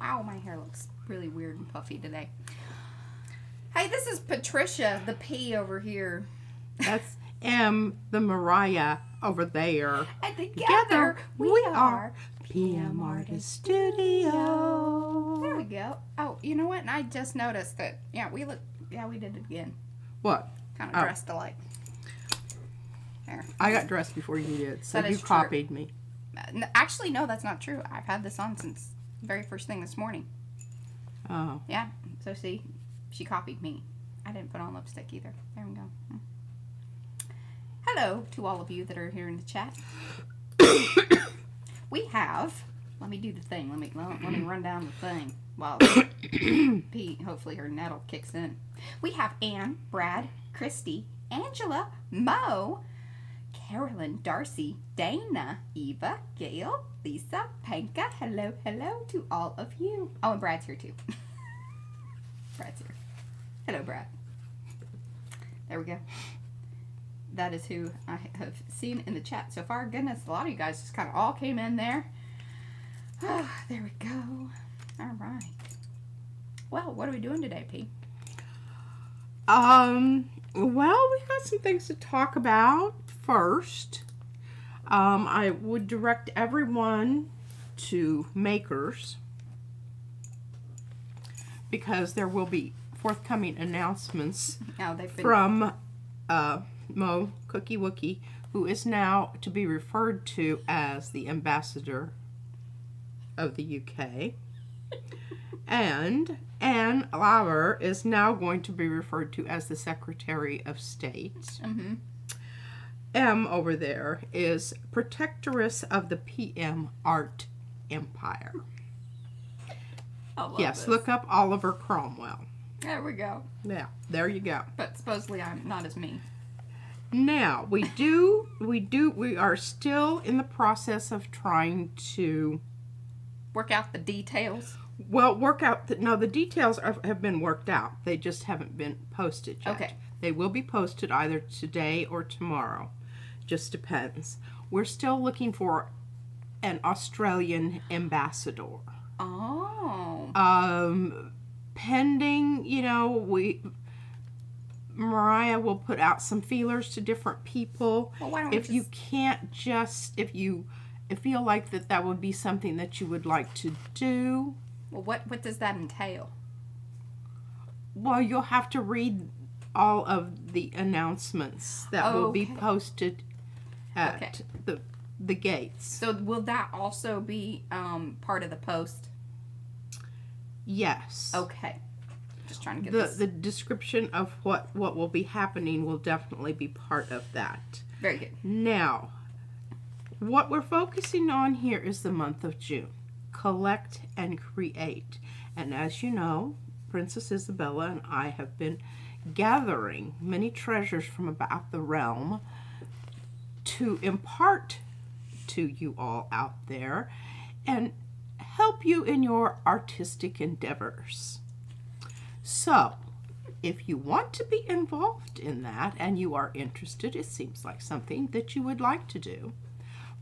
Ow, my hair looks really weird and puffy today. Hey, this is Patricia, the P over here. That's M, the Mariah over there. And together we are PM Artist Studio. There we go. Oh, you know what? And I just noticed that, we did it again. What? Kind of dressed alike. There. I got dressed before you did, so you copied me. Actually, no, that's not true. I've had this on since the very first thing this morning. Oh. Yeah, so see, she copied me. I didn't put on lipstick either. There we go. Hello to all of you that are here in the chat. We have, let me do the thing. Let me run down the thing while Pete, hopefully her nettle kicks in. We have Ann, Brad, Christy, Angela, Mo, Carolyn, Darcy, Dana, Eva, Gail, Lisa, Panka. Hello, hello to all of you. Oh, and Brad's here too. Brad's here. Hello, Brad. There we go. That is who I have seen in the chat so far. Goodness, a lot of you guys just kind of all came in there. Oh, there we go. All right. Well, what are we doing today, P? Well, we got some things to talk about first. I would direct everyone to Makers because there will be forthcoming announcements from Mo Cookie Wookie, who is now to be referred to as the ambassador of the UK. And Anne Lauer is now going to be referred to as the Secretary of State. Mm-hmm. M over there is protectoress of the PM art empire. Yes, this. Look up Oliver Cromwell. There we go. Yeah, there you go. But supposedly I'm not as mean. Now, we are still in the process of trying to work out the details. Well, the details have been worked out. They just haven't been posted yet. Okay. They will be posted either today or tomorrow. Just depends. We're still looking for an Australian ambassador. Oh. Pending, Mariah will put out some feelers to different people. Well, why don't if you feel like that would be something that you would like to do. Well, what does that entail? Well, you'll have to read all of the announcements that will be posted at the gates. So will that also be part of the post? Yes. Okay. Just trying to get the description of what will be happening will definitely be part of that. Very good. Now, what we're focusing on here is the month of June. Collect and create. And as you know, Princess Isabella and I have been gathering many treasures from about the realm to impart to you all out there and help you in your artistic endeavors. So, if you want to be involved in that and you are interested, it seems like something that you would like to do,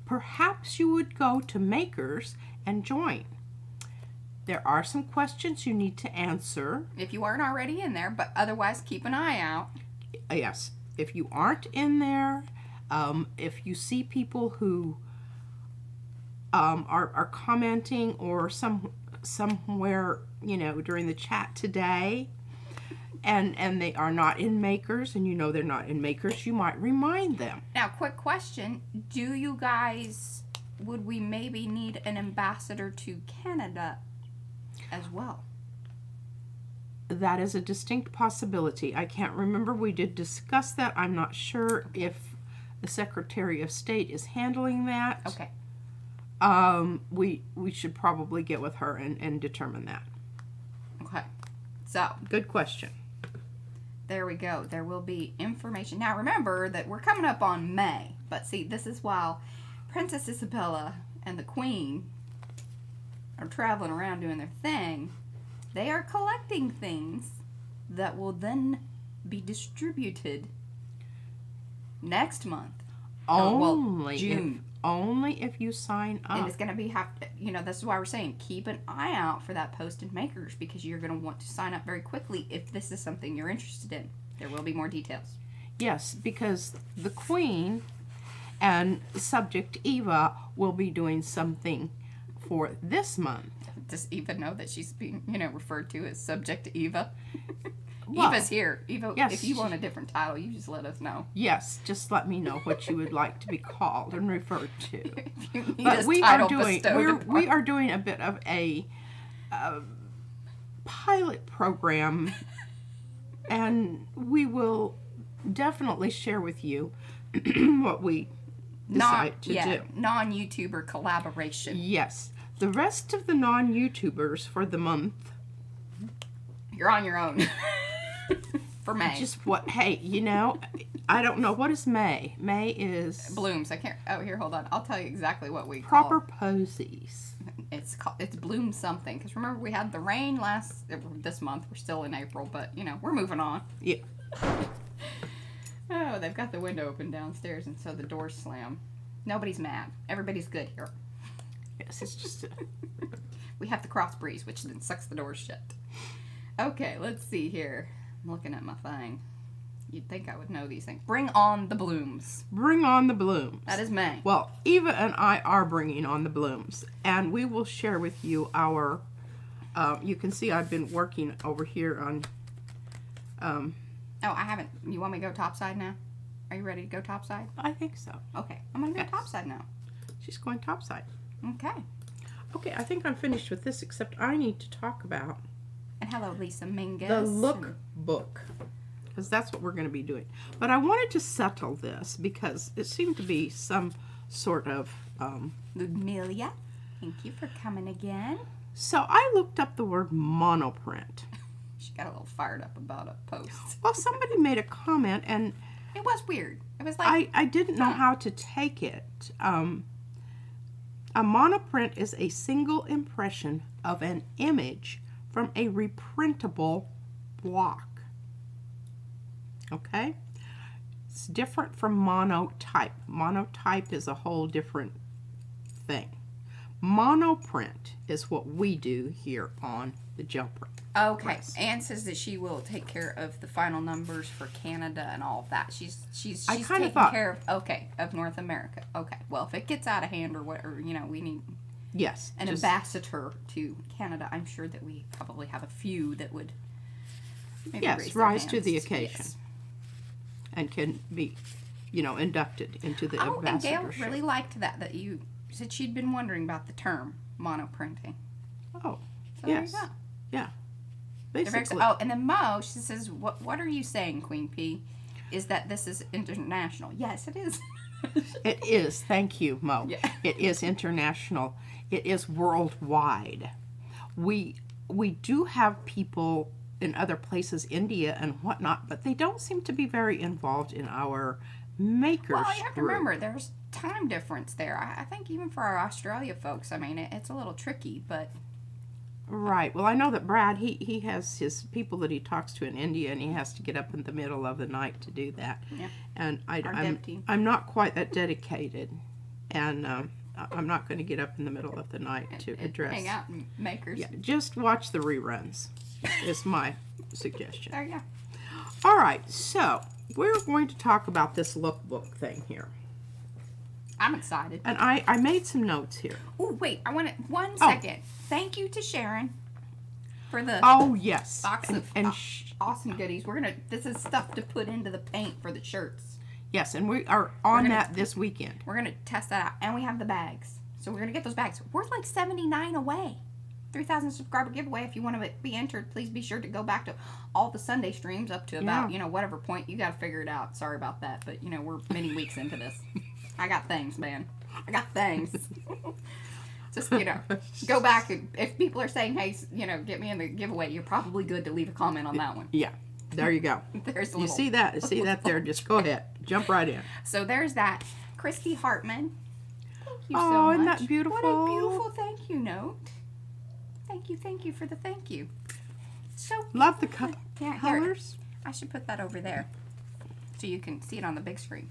perhaps you would go to Makers and join. There are some questions you need to answer. If you aren't already in there, but otherwise keep an eye out. Yes. If you aren't in there, if you see people who are commenting or somewhere, during the chat today, and they are not in Makers, and they're not in Makers, you might remind them. Now, quick question. Would we maybe need an ambassador to Canada as well? That is a distinct possibility. I can't remember. We did discuss that. I'm not sure if the Secretary of State is handling that. Okay. We should probably get with her and determine that. Okay. So. Good question. There we go. There will be information. Now remember that we're coming up on May. But see, this is while Princess Isabella and the Queen are traveling around doing their thing. They are collecting things that will then be distributed next month. Only June. only if you sign And up. it's going to be, this is why we're saying keep an eye out for that post in Makers, because you're going to want to sign up very quickly if this is something you're interested in. There will be more details. Yes, because the Queen and Subject Eva will be doing something for this month. Does Eva know that she's being, referred to as Subject Eva? Well, Eva's here. Eva, yes, if you want a different title, you just let us know. Yes, just let me know what you would like to be called and referred to. If you need But a we are title doing bestowed upon- we are doing a bit of a pilot program, and we will definitely share with you what we decide to do. Non-YouTuber collaboration. Yes, the rest of the non-YouTubers for the month. You're on your own. For May. Just what? Hey, I don't know, what is May. May is Blooms. I can't. Oh, here, hold on. I'll tell you exactly what we proper call posies. It's bloom something. Because remember, we had the rain this month. We're still in April, but we're moving on. Yeah. Oh, they've got the window open downstairs, and so the doors slam. Nobody's mad. Everybody's good here. Yes, it's just We have the cross breeze, which then sucks the doors shut. Okay, let's see here. I'm looking at my thing. You'd think I would know these things. Bring on the blooms. bring on the blooms. That is May. Well, Eva and I are bringing on the blooms, and we will share with you our. You can see I've been working over here on. Oh, I haven't. You want me to go topside now? Are you ready to go topside? I think so. Okay, I'm gonna go Yes. topside now. She's going topside. Okay. Okay, I think I'm finished with this, except I need to talk about And hello, Lisa Mingus. the lookbook, because that's what we're going to be doing. But I wanted to settle this because it seemed to be some sort of. Ludmilla, thank you for coming again. So I looked up the word monoprint. She got a little fired up about a post. Well, somebody made a comment, and It was weird. It was like I didn't know how to take it. A monoprint is a single impression of an image from a reprintable block. Okay? It's different from monotype. Monotype is a whole different thing. Monoprint is what we do here on the gel print. Okay. press. Anne says that she will take care of the final numbers for Canada and all of that. She's I kinda taking thought- care of North America. Okay. Well, if it gets out of hand or whatever, we need Yes. an just- ambassador to Canada. I'm sure that we probably have a few that would maybe Yes, raise their rise to the hands. occasion. Yes. and can be, inducted into the Oh, and Gail ambassadorship. really liked that you said she'd been wondering about the term monoprinting. Oh, So yes. there you go. Yeah. They're very Basically, excited. Oh, and then Mo, she says, what are you saying, Queen P? Is that this is international? Yes, it is. it is. Thank you, Mo. Yeah. It is international. It is worldwide. We do have people in other places, India and whatnot, but they don't seem to be very involved in our makers Well, you have to group. remember, there's time difference there. I think even for our Australia folks, I mean, it's a little tricky, but Right. Well, I know that Brad, he has his people that he talks to in India, and he has to get up in the middle of the night to do that. Yeah. And Our dev team. I'm not quite that dedicated, and I'm not going to get up in the middle of the night to address. hang out and makers. Yeah, just watch the reruns. Is my suggestion. There you go. All right, so we're going to talk about this lookbook thing here, I'm excited. and I made some notes here. Oh, wait, I want to, one Oh. second. Thank you to Sharon for the Oh yes, box of and awesome goodies. This is stuff to put into the paint for the shirts. yes, and we are on gonna- that this weekend. We're going to test that out. And we have the bags. So we're going to get those bags. We're like 79 away. 3,000 subscriber giveaway. If you want to be entered, please be sure to go back to all the Sunday streams up to about, whatever point. You got to figure it out. Sorry about that. But, we're many weeks into this. I got things, man. I got things. Just, go back. And if people are saying, hey, get me in the giveaway, you're probably good to leave a comment on that one. Yeah, there you go. There's a You little. see that? See that there? Just go ahead. Jump right in. So there's that. Christy Hartman. Thank you so Oh, much. isn't that beautiful? What a beautiful thank you note. Thank you for the thank you. So Love the yeah, here. colors. I should put that over there so you can see it on the big screen.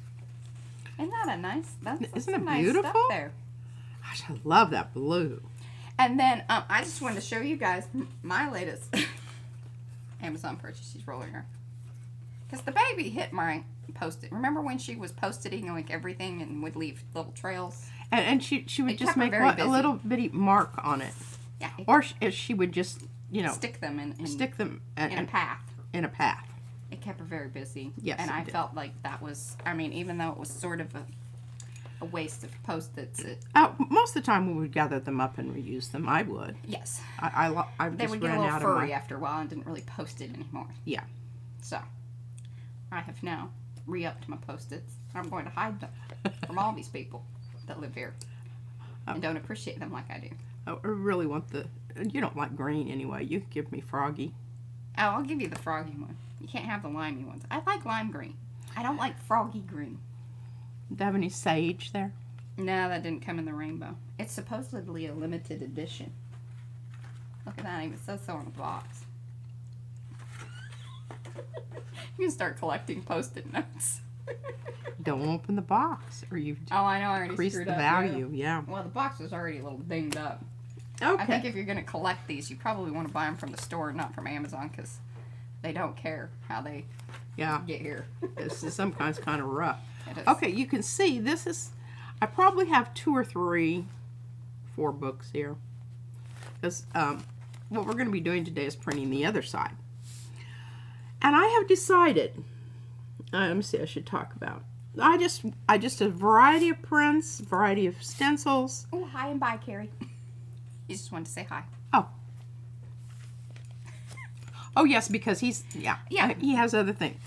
Isn't that a nice? That's Isn't some it nice beautiful? stuff there. Gosh, I love that blue. And then I just wanted to show you guys my latest Amazon purchase. She's rolling her. Because the baby hit my Post-it. Remember when she was Post-iting like everything and would leave little trails? And she would It just kept her make very a busy. little bitty mark on it. Yeah. Or she would just, Stick them in stick them in a path. in a path. It kept her very busy. Yes, And it I did. felt like that was, I mean, even though it was sort of a waste of Post-its, Most of the time we would gather them up and reuse them. I would. yes. I They just would get a ran little out furry of my. after a while and didn't really post it anymore. Yeah. So, I have now re-upped my Post-its. I'm going to hide them from all these people that live here and don't appreciate them like I do. I really want you don't like green anyway. You can give me Froggy. Oh, I'll give you the froggy one. You can't have the limey ones. I like lime green. I don't like froggy green. Do you have any sage there? No, that didn't come in the rainbow. It's supposedly a limited edition. Look at that. It even says so on the box. You can start collecting Post-it notes. Don't open the box, or you Oh, I know. I already increase the screwed up. value. Yeah. Well, the box was already a little dinged up. Okay. I think if you're going to collect these, you probably want to buy them from the store, not from Amazon, because they don't care how they Yeah. get here. This is sometimes kind of rough. It is. Okay, you can see this is. I probably have 2 or 3, 4 books here, because what we're going to be doing today is printing the other side. And I have decided. Let me see. I should talk about. I just a variety of prints, variety of stencils. Oh, hi and bye, Carrie. You just wanted to say hi. Oh yes, because he has other things.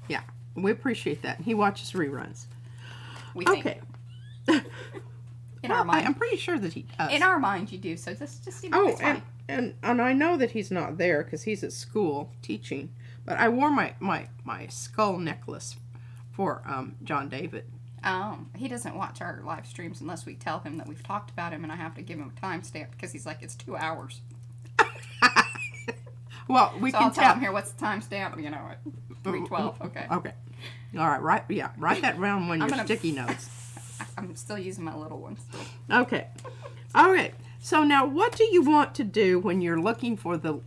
Yeah, we appreciate that. He watches reruns. We think. Okay. In our mind. I'm pretty sure that he does. In our mind, you do. So just see Oh, it's fine. and I know that he's not there because he's at school teaching. But I wore my skull necklace for John David. He doesn't watch our live streams unless we tell him that we've talked about him, and I have to give him a timestamp because he's like, it's 2 hours. Well, we So can I'll tell tell. him here, what's the timestamp? You know, at 3:12. Okay. Okay. All right. Write that down on your gonna- sticky notes. I'm still using my little one still. Okay. All right. So now, what do you want to do when you're looking for the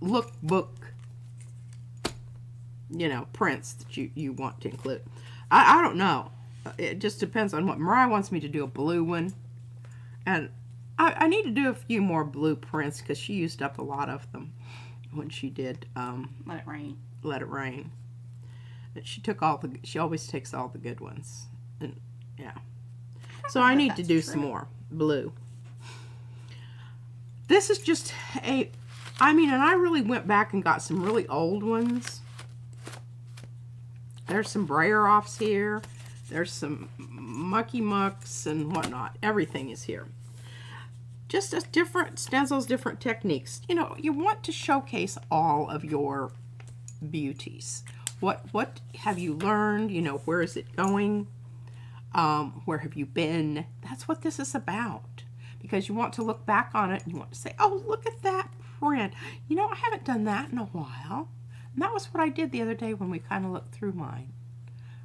lookbook? Prints that you want to include. I don't know. It just depends on what Mariah wants me to do. A blue one, and I need to do a few more blue prints because she used up a lot of them when she did Let it rain. Let It Rain. And she always takes all the good ones, and yeah. So I need to that's do true. some more blue. This is just and I really went back and got some really old ones. There's some Brayer-offs here. There's some Mucky Mucks and whatnot. Everything is here. Just as different stencils, different techniques. You want to showcase all of your beauties. What have you learned? Where is it going? Where have you been? That's what this is about. Because you want to look back on it and you want to say, oh, look at that print. I haven't done that in a while. And that was what I did the other day when we kind of looked through mine.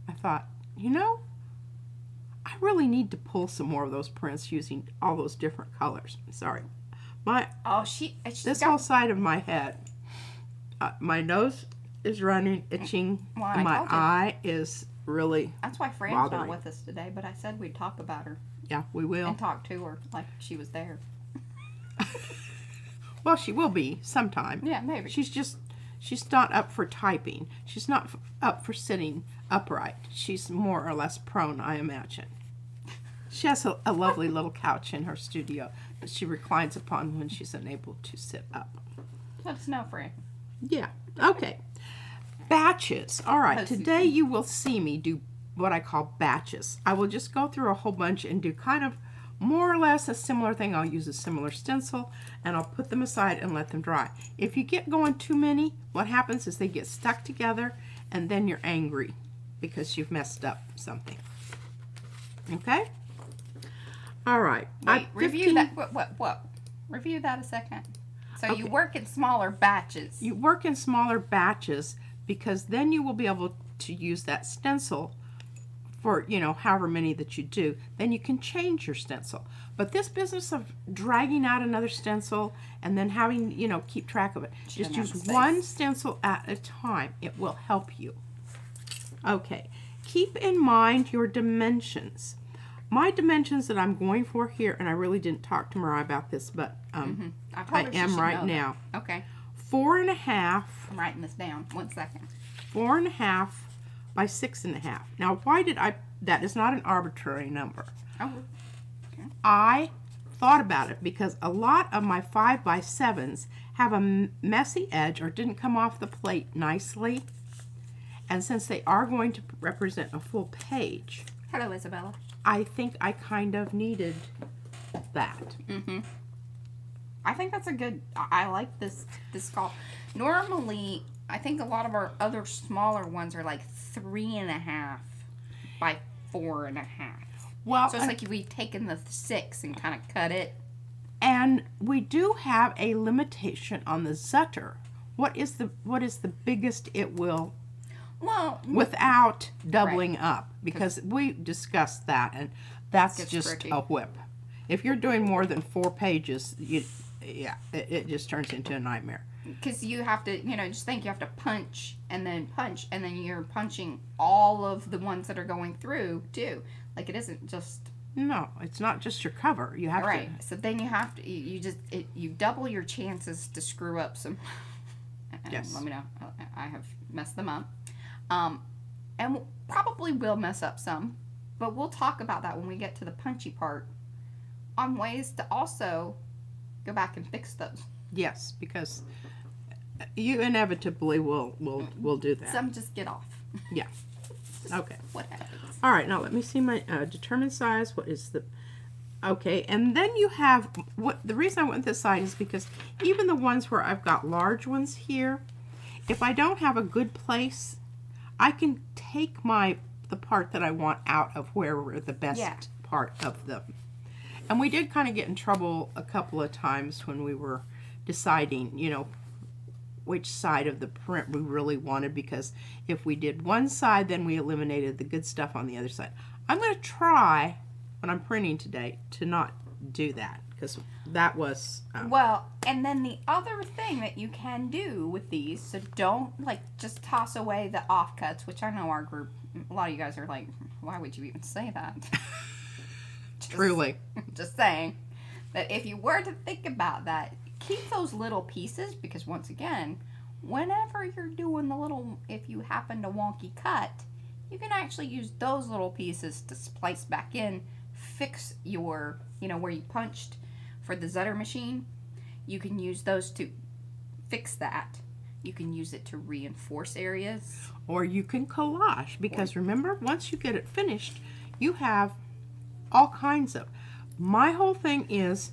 I thought, I really need to pull some more of those prints using all those different colors. Sorry. This whole side of my head, my nose is running, itching, Well, and I my told you. eye is really, That's why Fran's bothering. not with us today, but I said we'd talk about her yeah, we will. and talk to her like she was there. Well, she will be sometime. Yeah, maybe. She's not up for typing. She's not up for sitting upright. She's more or less prone, I imagine. She has a lovely little couch in her studio that she reclines upon when she's unable to sit up. Let us know, Fran. Yeah. Okay. Batches. All right. That's Today you will see me do what I call batches. I will just go through a whole bunch and do kind of more or less a similar thing. I'll use a similar stencil and I'll put them aside and let them dry. If you get going too many, what happens is they get stuck together and then you're angry because you've messed up something. Okay? All right. Wait, review that. What? Review that a second. So you Okay. work in smaller batches. You work in smaller batches because then you will be able to use that stencil for, you know, however many that you do, then you can change your stencil. But this business of dragging out another stencil and then having, you know, keep track of it, just use one stencil at a time. It will help you. Okay, keep in mind your dimensions. My dimensions that I'm going for here, and I really didn't talk to Mariah about this, but I am right now. Okay. 4.5. I'm writing this down. 1 second. 4.5 by 6.5. Now, why did that is not an arbitrary number. Oh, okay. I thought about it because a lot of my 5 by 7s have a messy edge or didn't come off the plate nicely. And since they are going to represent a full page. Hello, Isabella. I think I kind of needed that. Mm-hmm. I think that's a good, I like this call. Normally, I think a lot of our other smaller ones are like 3.5 by 4.5. Well, so it's like we've taken the 6 and kind of cut it. And we do have a limitation on the Zutter. What is the biggest it will, well, without doubling up? Because we discussed that, and that's just tricky. a whip. If you're doing more than 4 pages, it just turns into a nightmare. Because you have to, you know, just think you have to punch, and then you're punching all of the ones that are going through, too. Like, it isn't just... No, it's not just your cover. You have to... So then you have to, you double your chances to screw up some... Yes. Let me know. I have messed them up. And probably will mess up some, but we'll talk about that when we get to the punchy part on ways to also go back and fix those. Yes, because you inevitably will do that. Some just get off. Yeah. Okay. What happens? All right, now let me see my determine size. What is the... Okay, and then you have... The reason I went this side is because even the ones where I've got large ones here, if I don't have a good place, I can take the part that I want out of where the best part of them. And we did kind of get in trouble a couple of times when we were deciding, you know, which side of the print we really wanted, because if we did one side, then we eliminated the good stuff on the other side. I'm going to try, when I'm printing today, to not do that, because that was... Well, and then the other thing that you can do with these, so don't, like, just toss away the offcuts, which I know our group, a lot of you guys are like, why would you even say that? Truly. Just saying that if you were to think about that, keep those little pieces, because once again, whenever you're doing the little, if you happen to wonky cut, you can actually use those little pieces to splice back in, fix your, you know, where you punched for the Zutter machine. You can use those to fix that. You can use it to reinforce areas. Or you can collage, because remember, once you get it finished, you have all kinds of... My whole thing is,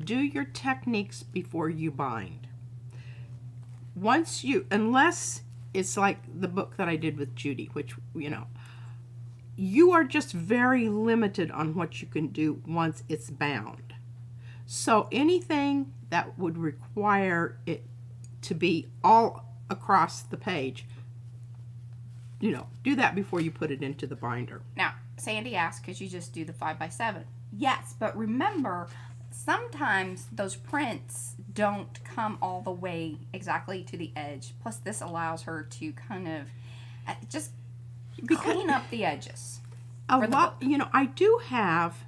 do your techniques before you bind. Once you, unless it's like the book that I did with Judy, which, you know, you are just very limited on what you can do once it's bound. So anything that would require it to be all across the page, you know, do that before you put it into the binder. Now, Sandy asked, could you just do the 5x7? Yes, but remember, sometimes those prints don't come all the way exactly to the edge. Plus, this allows her to kind of just clean up the edges. A lot, you know, I do have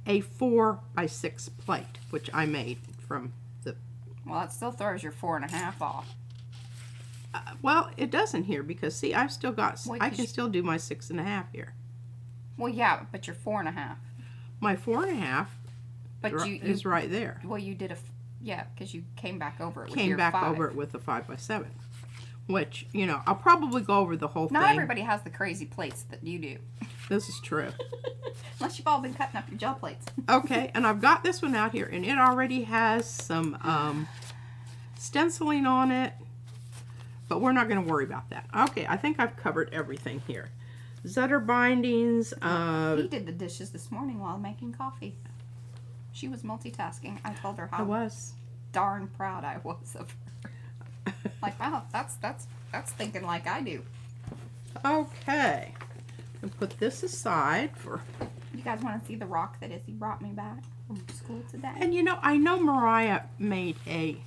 a 4x6 plate, which I made from the... Well, it still throws your 4.5 off. Well, it doesn't here, because see, I've still got... I can still do my 6.5 here. Well, yeah, but your 4.5. My 4.5 is right there. Well, you did because you came back over it with Came your back 5. over it with a 5x7. Which, you know, I'll probably go over the whole thing. Not everybody has the crazy plates that you do. This is true. Unless you've all been cutting up your gel plates. Okay, and I've got this one out here, and it already has some stenciling on it, but we're not going to worry about that. Okay, I think I've covered everything here. Zutter bindings. He did the dishes this morning while making coffee. She was multitasking. I told her how darn proud I was of her. Like, wow, that's thinking like I do. Okay. can put this aside for... You guys want to see the rock that Izzy brought me back from school today? And you know, I know Mariah made a...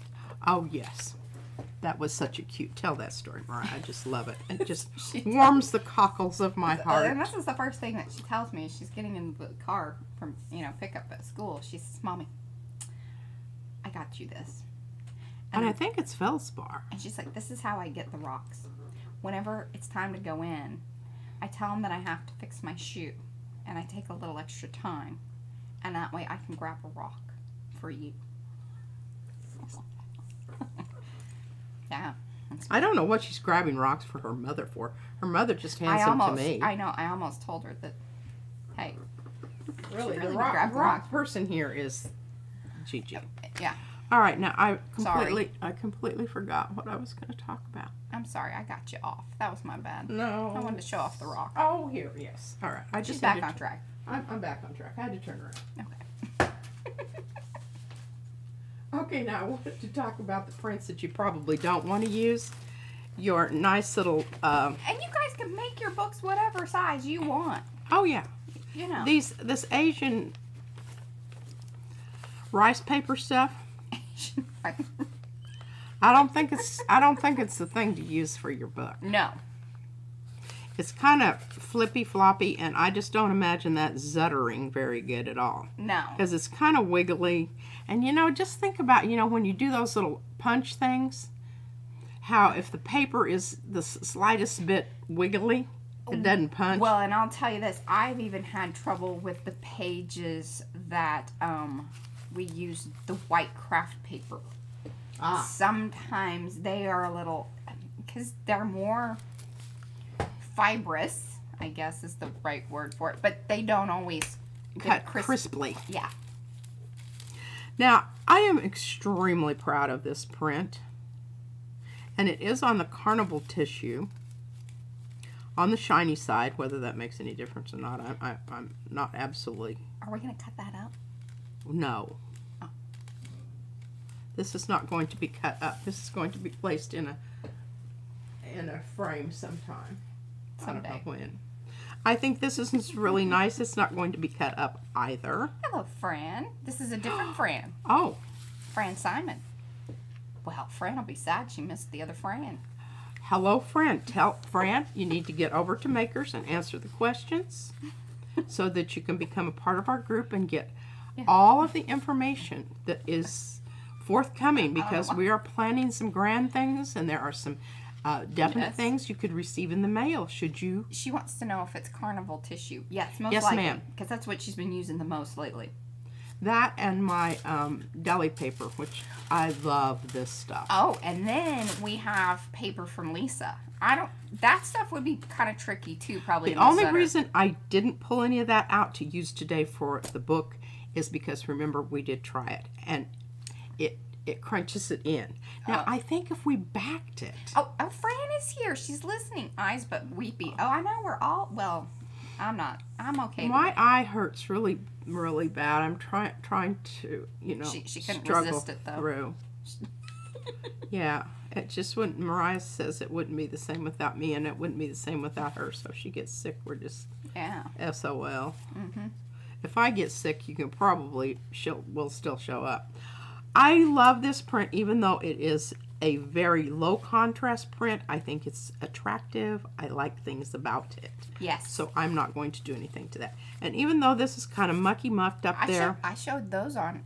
Oh, yes. That was such a cute... Tell that story, Mariah. I just love it. It just warms the cockles of my heart. And this is the first thing that she tells me. She's getting in the car from, pickup at school. She says, Mommy, I got you this. And I think it's feldspar. And she's like, this is how I get the rocks. Whenever it's time to go in, I tell them that I have to fix my shoe. And I take a little extra time. And that way I can grab a rock for you. Yeah. I don't know what she's grabbing rocks for her mother for. Her mother just hands them to me. I know. I almost told her that, hey. Really, the rock person here is Gigi. Yeah. All right, now I completely forgot what I was going to talk about. I'm sorry, I got you off. That was my bad. No. I wanted to show off the rock. Oh, here, yes. All right. She's back on track. I'm back on track. I had to turn around. Okay. Okay, now I wanted to talk about the prints that you probably don't want to use. Your nice little... And you guys can make your books whatever size you want. Oh, yeah. You know. This Asian rice paper stuff... I don't think it's the thing to use for your book. No. It's kind of flippy floppy, and I just don't imagine that zuttering very good at all. No. Because it's kind of wiggly. And just think about, when you do those little punch things, how if the paper is the slightest bit wiggly, it doesn't punch. Well, and I'll tell you this, I've even had trouble with the pages that we use the white craft paper. Sometimes they are a little, because they're more fibrous, I guess is the right word for it, but they don't always cut crisply. Yeah. Now, I am extremely proud of this print, and it is on the carnival tissue, on the shiny side. Whether that makes any difference or not, I'm not absolutely. Are we going to cut that up? No. Oh. This is not going to be cut up. This is going to be placed in a frame sometime. Someday. I don't know when. I think this is really nice. It's not going to be cut up either. Hello, Fran. This is a different Fran. Oh. Fran Simon. Well, Fran will be sad she missed the other Fran. Hello, Fran. Tell Fran you need to get over to Makers and answer the questions so that you can become a part of our group and get all of the information that is forthcoming, because we are planning some grand things, and there are some definite things you could receive in the mail should you. She wants to know if it's carnival tissue. Yes, most yes, likely. ma'am. Because that's what she's been using the most lately. That and my deli paper, which I love this stuff. Oh, and then we have paper from Lisa. That stuff would be kind of tricky too, probably. The only reason I didn't pull any of that out to use today for the book is because, remember, we did try it, and it crunches it in. Now, I think if we backed it... Oh, Fran is here. She's listening. Eyes but weepy. Oh, I know we're all... Well, I'm not. I'm okay. My eye hurts really, really bad. I'm trying to, she couldn't struggle resist it, though. Through. Yeah, it just wouldn't... Mariah says it wouldn't be the same without me, and it wouldn't be the same without her. So if she gets sick, we're just... Yeah. SOL. Mm-hmm. If I get sick, you can probably... We'll still show up. I love this print, even though it is a very low contrast print. I think it's attractive. I like things about it. Yes. So I'm not going to do anything to that. And even though this is kind of mucky muffed up there. I showed those on,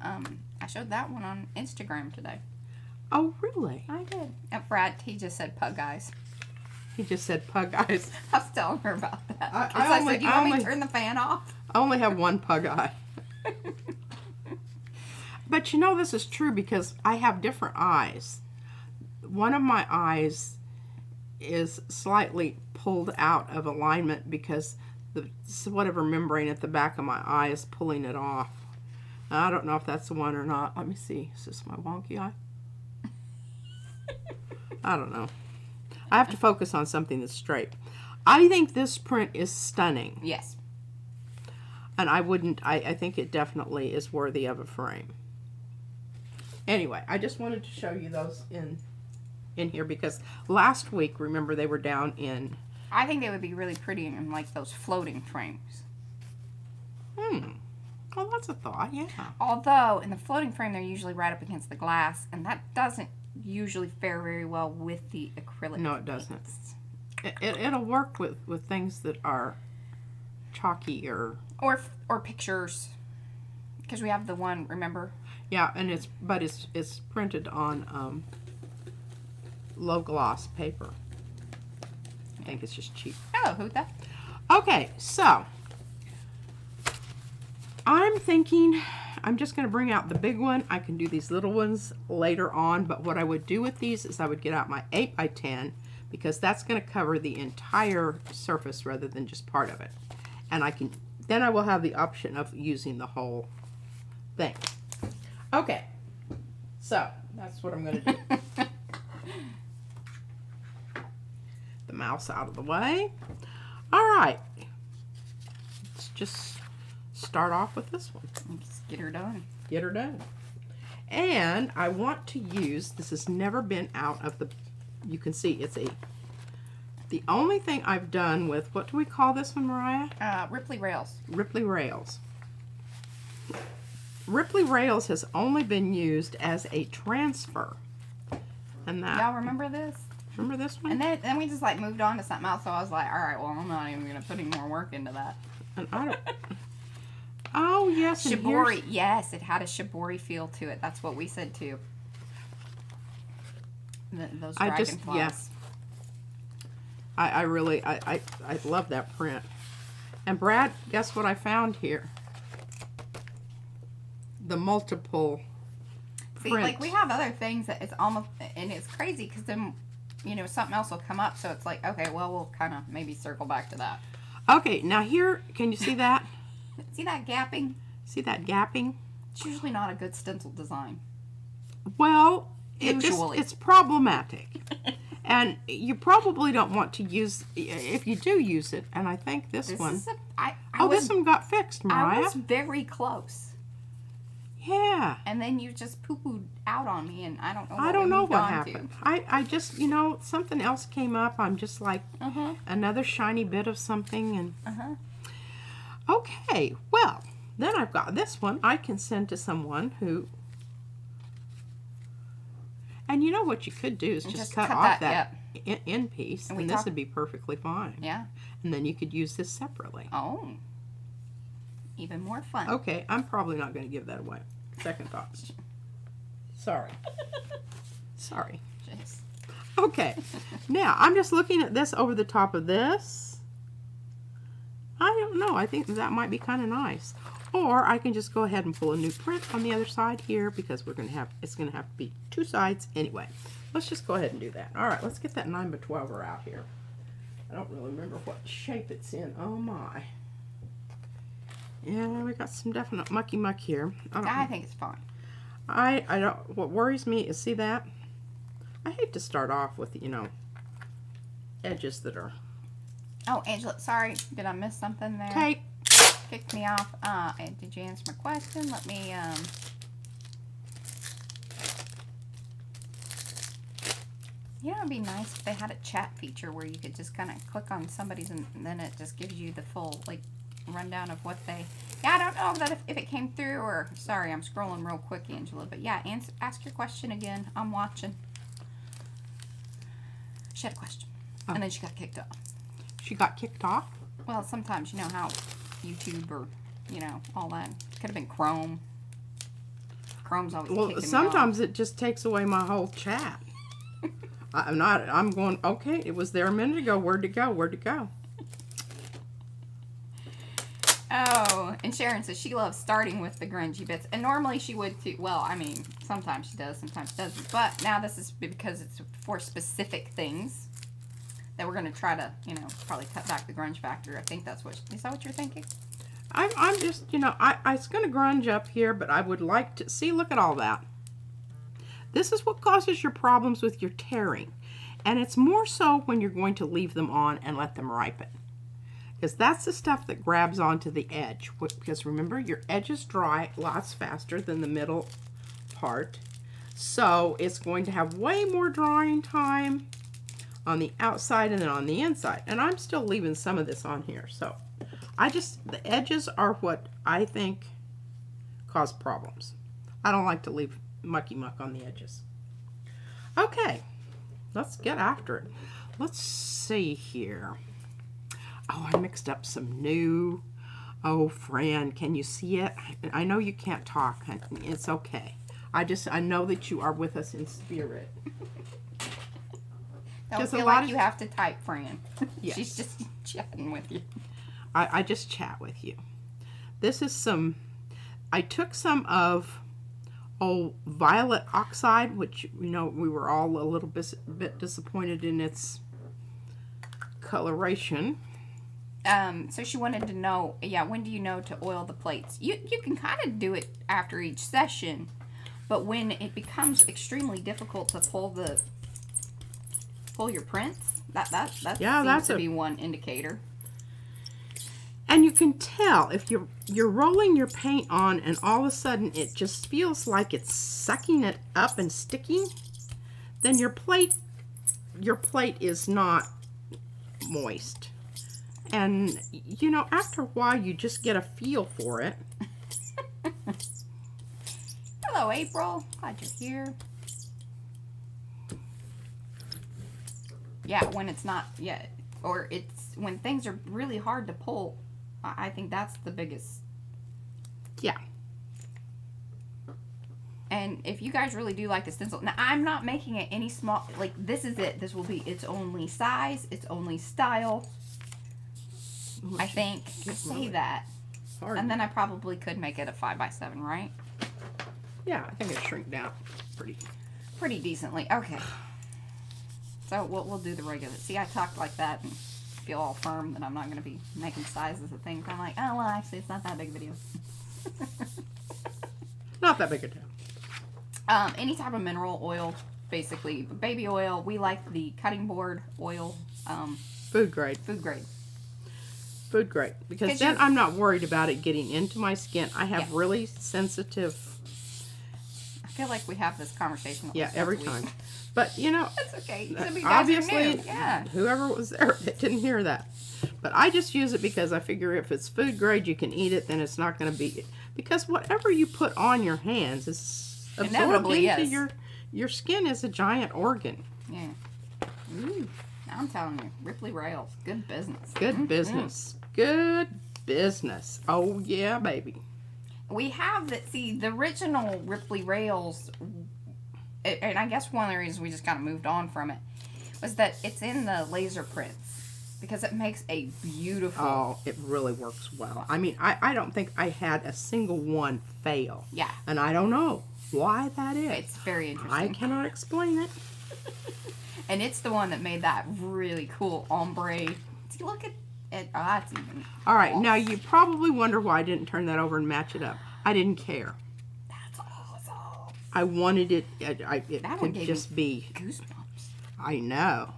I showed that one on Instagram today. Oh, really? I did. And Brad, he just said pug eyes. He just said pug eyes. I was telling her about that. I said, do you want me to turn the fan off? I only have one pug eye. But this is true because I have different eyes. One of my eyes is slightly pulled out of alignment because whatever membrane at the back of my eye is pulling it off. Now, I don't know if that's the one or not. Let me see. Is this my wonky eye? I don't know. I have to focus on something that's straight. I think this print is stunning. Yes. And I think it definitely is worthy of a frame. Anyway, I just wanted to show you those in here because last week, remember, they were down in I think they would be really pretty in like those floating frames. Well, that's a thought, yeah. Although in the floating frame they're usually right up against the glass, and that doesn't usually fare very well with the acrylic. No, it doesn't. It'll work with things that are chalky or pictures, because we have the one, remember? yeah, and it's printed on low gloss paper. I think it's just cheap. Oh, who'd that? Okay, so I'm thinking I'm just going to bring out the big one. I can do these little ones later on, but what I would do with these is I would get out my 8x10, because that's going to cover the entire surface rather than just part of it. And then I will have the option of using the whole thing. Okay, so that's what I'm going to do. The mouse out of the way. All right, let's just start off with this one. Let's get her done. Get her done. And I want to use, this has never been out of the, you can see it's the only thing I've done with, what do we call this one, Mariah? Ripley rails. Ripley rails. Ripley rails has only been used as a transfer. And that, Y'all remember this? remember this one? And then we just like moved on to something else, so I was like, all right, well, I'm not even going to put any more work into that. And I don't, oh yes. and Shibori, yes, it had a shibori feel to it. That's what we said too. Those dragonflies. Yes. I really, I love that print. And Brad, guess what I found here? The multiple See, print. like we have other things that it's almost, and it's crazy because then, you know, something else will come up. So it's like, okay, well, we'll kind of maybe circle back to that. Okay, now here, can you see that? See that gapping? See that gapping? It's usually not a good stencil design. Well, Usually. it's problematic. And you probably don't want to use, if you do use it, and I think this one. Is This one got fixed, Mariah. I was very close. Yeah. And then you just poo-pooed out on me, and I don't know what I don't we know moved what on happened. I just, you know, something else came up. I'm just like, another shiny bit of something. And okay, well, then I've got this one I can send to someone who, and you know what you could do is just cut off that end piece, and this would be perfectly fine. Yeah. And then you could use this separately. Oh. Even more fun. Okay, I'm probably not going to give that away. Second thoughts. Sorry. Sorry. Jeez. Okay, now I'm just looking at this over the top of this. I don't know. I think that might be kind of nice. Or I can just go ahead and pull a new print on the other side here, because we're going to have, it's going to have to be two sides anyway. Let's just go ahead and do that. All right, let's get that 9x12er out here. I don't really remember what shape it's in. Oh my. Yeah, we got some definite mucky muck here. I think it's fine. I don't, what worries me is, see that? I hate to start off with, you know, edges that are. Oh, Angela, sorry. Did I miss something there? Tape. Kicked me off. And did you answer my question? Let me, you know, it'd be nice if they had a chat feature where you could just kind of click on somebody's and then it just gives you the full, like, rundown of what they, yeah, I don't know that if it came through, or, sorry, I'm scrolling real quick, Angela, but yeah, ask your question again. I'm watching. She had a question. Oh. And then she got kicked off. She got kicked off? Well, sometimes, you know how YouTube or, you know, all that. Could have been Chrome. Chrome's always kicking me off. Sometimes it just takes away my whole chat. I'm going, okay, it was there a minute ago. Where'd it go? Where'd it go? Oh, and Sharon says she loves starting with the grungy bits. And normally she would too. Well, I mean, sometimes she does, sometimes she doesn't. But now this is because it's for specific things that we're going to try to, you know, probably cut back the grunge factor. I think that's what, is that what you're thinking? I'm just, you know, I was going to grunge up here, but I would like to, see, look at all that. This is what causes your problems with your tearing. And it's more so when you're going to leave them on and let them ripen. Because that's the stuff that grabs onto the edge. Because remember, your edges dry lots faster than the middle part. So it's going to have way more drying time on the outside and then on the inside. And I'm still leaving some of this on here. So the edges are what I think cause problems. I don't like to leave mucky muck on the edges. Okay, let's get after it. Let's see here. Oh, I mixed up some new. Oh, Fran, can you see it? I know you can't talk. It's okay. I know that you are with us in spirit. Don't feel like you have to type, Fran. Yes. She's just chatting with you. I just chat with you. This is some, I took some of violet oxide, which, you know, we were all a little bit disappointed in its coloration. So she wanted to know, when do you know to oil the plates? You can kind of do it after each session, but when it becomes extremely difficult to pull your prints, that seems to be one indicator. And you can tell if you're rolling your paint on and all of a sudden it just feels like it's sucking it up and sticking, then your plate is not moist. And you know, after a while you just get a feel for it. Hello, April. Glad you're here. Yeah, when it's not yet, or it's when things are really hard to pull. I think that's the biggest. Yeah. And if you guys really do like the stencil, now I'm not making it any small. Like, this is it. This will be its only size, its only style. I think. Say that. Hard. And then I probably could make it a 5x7, right? Yeah, I think it shrink down pretty decently. Okay. So we'll do the regular. See, I talked like that and feel all firm that I'm not going to be making sizes of things. I'm like, oh, well, actually, it's not that big of a deal. Not that big a deal. Any type of mineral oil, basically. Baby oil. We like the cutting board oil. Food grade. Food grade. Food grade. Because then I'm not worried about it getting into my skin. I have really sensitive. I feel like we have this conversation. Every time. But, you know, that's okay. Obviously, whoever was there didn't hear that. But I just use it because I figure if it's food grade, you can eat it, then it's not going to be... Because whatever you put on your hands is absorbed into your skin is a giant organ. Yeah. Ooh, I'm telling you, Ripley Rails, good business. Good business. Good business. Oh, yeah, baby. We have the original Ripley Rails... And I guess one of the reasons we just kind of moved on from it was that it's in the laser prints because it makes a beautiful... Oh, it really works well. I mean, I don't think I had a single one fail. Yeah. And I don't know why that is. It's very interesting. I cannot explain it. And it's the one that made that really cool ombre. See, look at it. Oh, that's even... All right, now you probably wonder why I didn't turn that over and match it up. I didn't care. I wanted it. It could just be goosebumps. I know,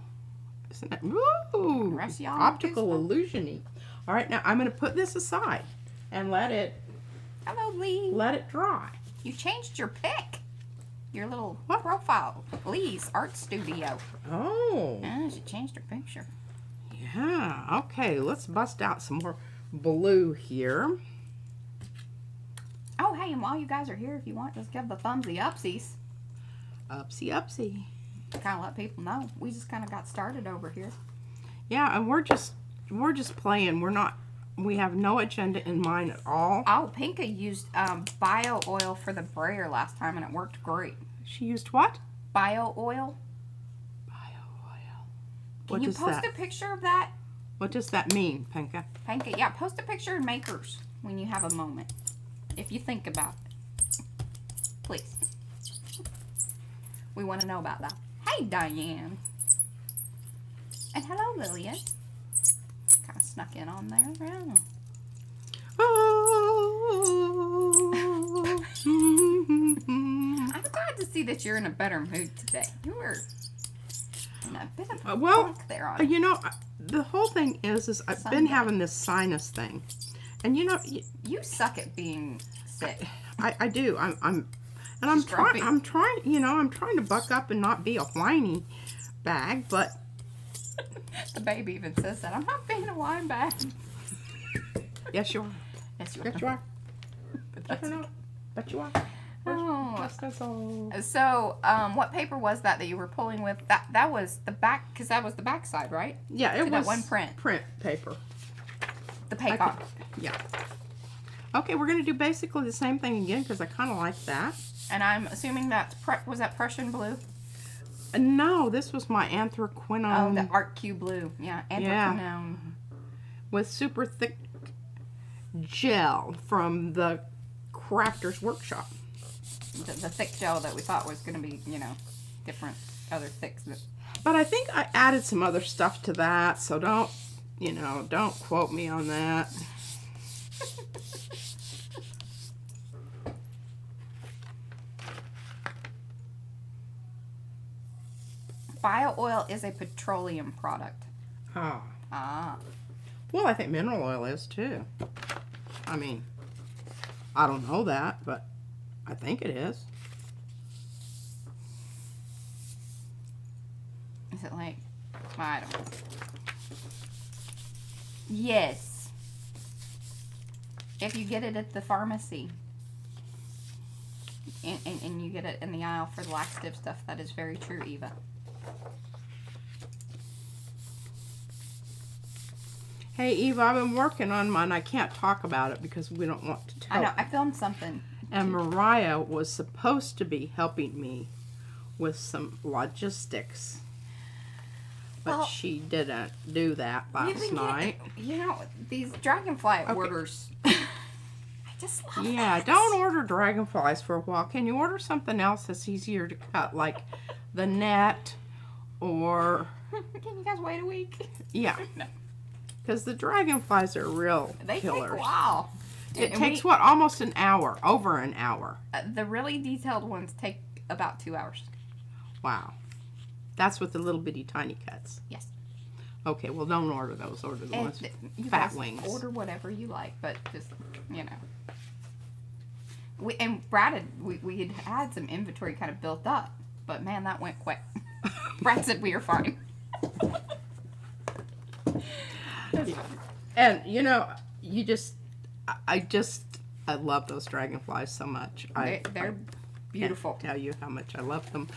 isn't it? Woo! Optical illusion-y. All right, now I'm going to put this aside and let it. Hello, Lee. Let it dry. You changed your pic. Your little profile. Lee's art studio. Oh. Yeah, she changed her picture. Yeah. Okay. Let's bust out some more blue here. Oh, hey, and while you guys are here, if you want, just give the thumbsy upsies. Upsy, upsy. Kind of let people know. We just kind of got started over here. Yeah, and we're just playing. We have no agenda in mind at all. Oh, Pinka used bio oil for the brayer last time, and it worked great. She used what? Bio oil. Bio oil. Can you post a picture of that? What does that mean, Pinka? Pinka, yeah, post a picture in Makers when you have a moment. If you think about it. Please. We want to know about that. Hey, Diane. And hello, Lillian. Kind of snuck in on there. Yeah. I'm glad to see that you're in a better mood today. You were in a bit of a funk there on you know, the whole thing is I've been having this sinus thing. And you know, you suck at being sick. I do. I'm trying. You know, I'm trying to buck up and not be a whiny bag. But The baby even says that. I'm not being a wine bag. Yes, you are. Yes, you are. Yes, you are. But I don't know. But you are. Oh. So So, what paper was that you were pulling with? That was the back, because that was the back side, right? yeah, it To was that one print. Print paper. The paycon. Yeah. Okay, we're gonna do basically the same thing again because I kind of like that. And I'm assuming that's was that Prussian blue? No, this was my Oh, anthraquinone the Art Q blue. Yeah, anthraquinone. with super thick gel from the Crafter's Workshop. The thick gel that we thought was going to be, different other thicks. But I think I added some other stuff to that, so don't quote me on that. Bio oil is a petroleum product. Oh. Ah. Well, I think mineral oil is too. I mean, I don't know that, but I think it is. Is it like, I don't know. Yes. If you get it at the pharmacy and you get it in the aisle for the laxative stuff, that is very true, Eva. Hey, Eva, I've been working on mine. I can't talk about it because we don't want to tell. I know, I filmed something. And Mariah was supposed to be helping me with some logistics. But Well, she didn't do that last night. These dragonfly orders. I just love Yeah, that. don't order dragonflies for a while. Can you order something else that's easier to cut, like the net or... Can you guys wait a week? Yeah. No. Because the dragonflies are real They killers. take a while. It takes, what, almost an hour? Over an hour. The really detailed ones take about 2 hours. Wow. That's with the little bitty tiny cuts. Yes. Okay, well, don't order those. Order the ones You fat guys wings. Order whatever you like, but just, Brad we had some inventory kind of built up, but man, that went quick. Brad said we are fine. And I love those dragonflies so much. They're beautiful. Can't tell you how much I love them.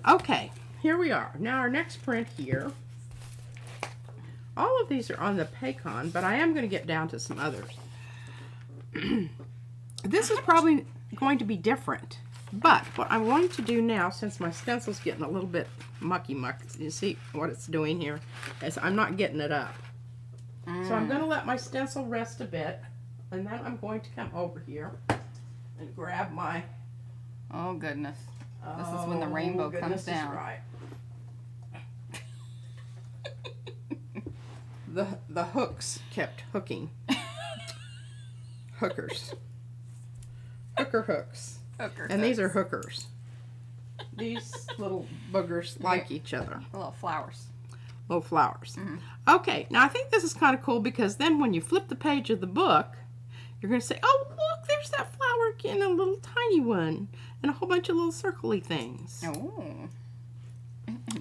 Okay, here we are. Now our next print here. All of these are on the Paycon, but I am going to get down to some others. This is probably going to be different. But what I'm going to do now, since my stencil's getting a little bit mucky, you see what it's doing here, is I'm not getting it up. So I'm going to let my stencil rest a bit, and then I'm going to come over here and grab my... Oh, goodness. This is when the rainbow comes down. Right. The hooks kept hooking. Hookers. Hooker hooks. And these are hookers. These little boogers like each other. Little flowers. Little flowers. Okay, now I think this is kind of cool because then when you flip the page of the book, you're going to say, oh, look, there's that flower again, a little tiny one, and a whole bunch of little circly things. Oh.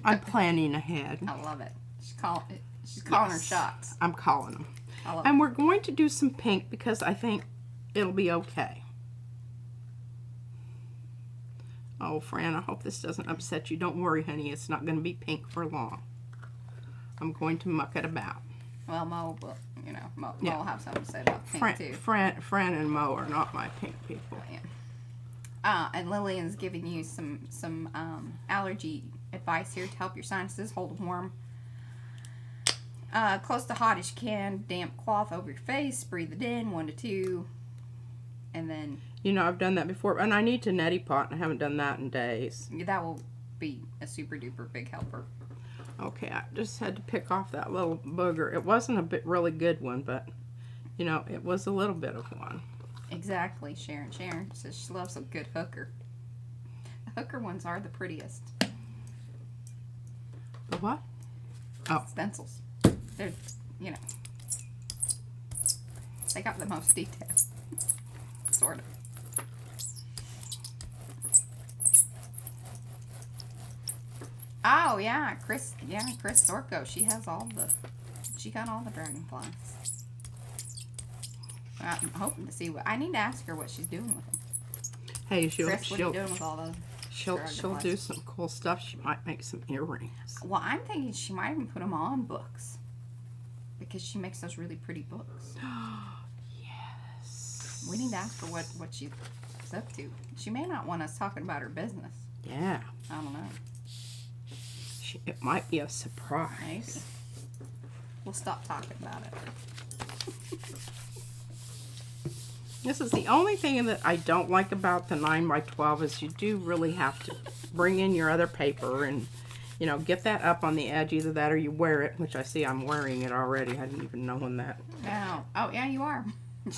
I'm planning ahead. I love it. She's calling her shots. I'm calling them. I love And we're going to do some pink because I think it'll be okay. Oh, Fran, I hope this doesn't upset you. Don't worry, honey. It's not going to be pink for long. I'm going to muck it about. Well, Mo will, Mo will have something to say about pink, too. Fran and Mo are not my pink people. Yeah. And Lillian's giving you some allergy advice here to help your sinuses hold warm. Close to hot as you can. Damp cloth over your face. Breathe it in, 1 to 2. And then... I've done that before. And I need to neti pot, and I haven't done that in days. That will be a super duper big helper. Okay, I just had to pick off that little booger. It wasn't a really good one, but, it was a little bit of one. Exactly, Sharon. Sharon says she loves a good hooker. The hooker ones are the prettiest. The what? Oh. Stencils. They're, they got the most detail. Sort of. Oh yeah, Chris. Yeah, Chris Sorko. She has all the. She got all the dragonflies. I'm hoping to see what. I need to ask her what she's doing with them. Hey, Chris, what are you doing with all those? she'll do some cool stuff. She might make some earrings. Well, I'm thinking she might even put them on books because she makes those really pretty books. Yes. We need to ask her what she's up to. She may not want us talking about her business. Yeah. I don't know. It might be a surprise. Maybe. We'll stop talking about it. This is the only thing that I don't like about the 9x12 is you do really have to bring in your other paper and, you know, get that up on the edge. Either that or you wear it, which I see I'm wearing it already. I didn't even know when that Oh yeah, you are.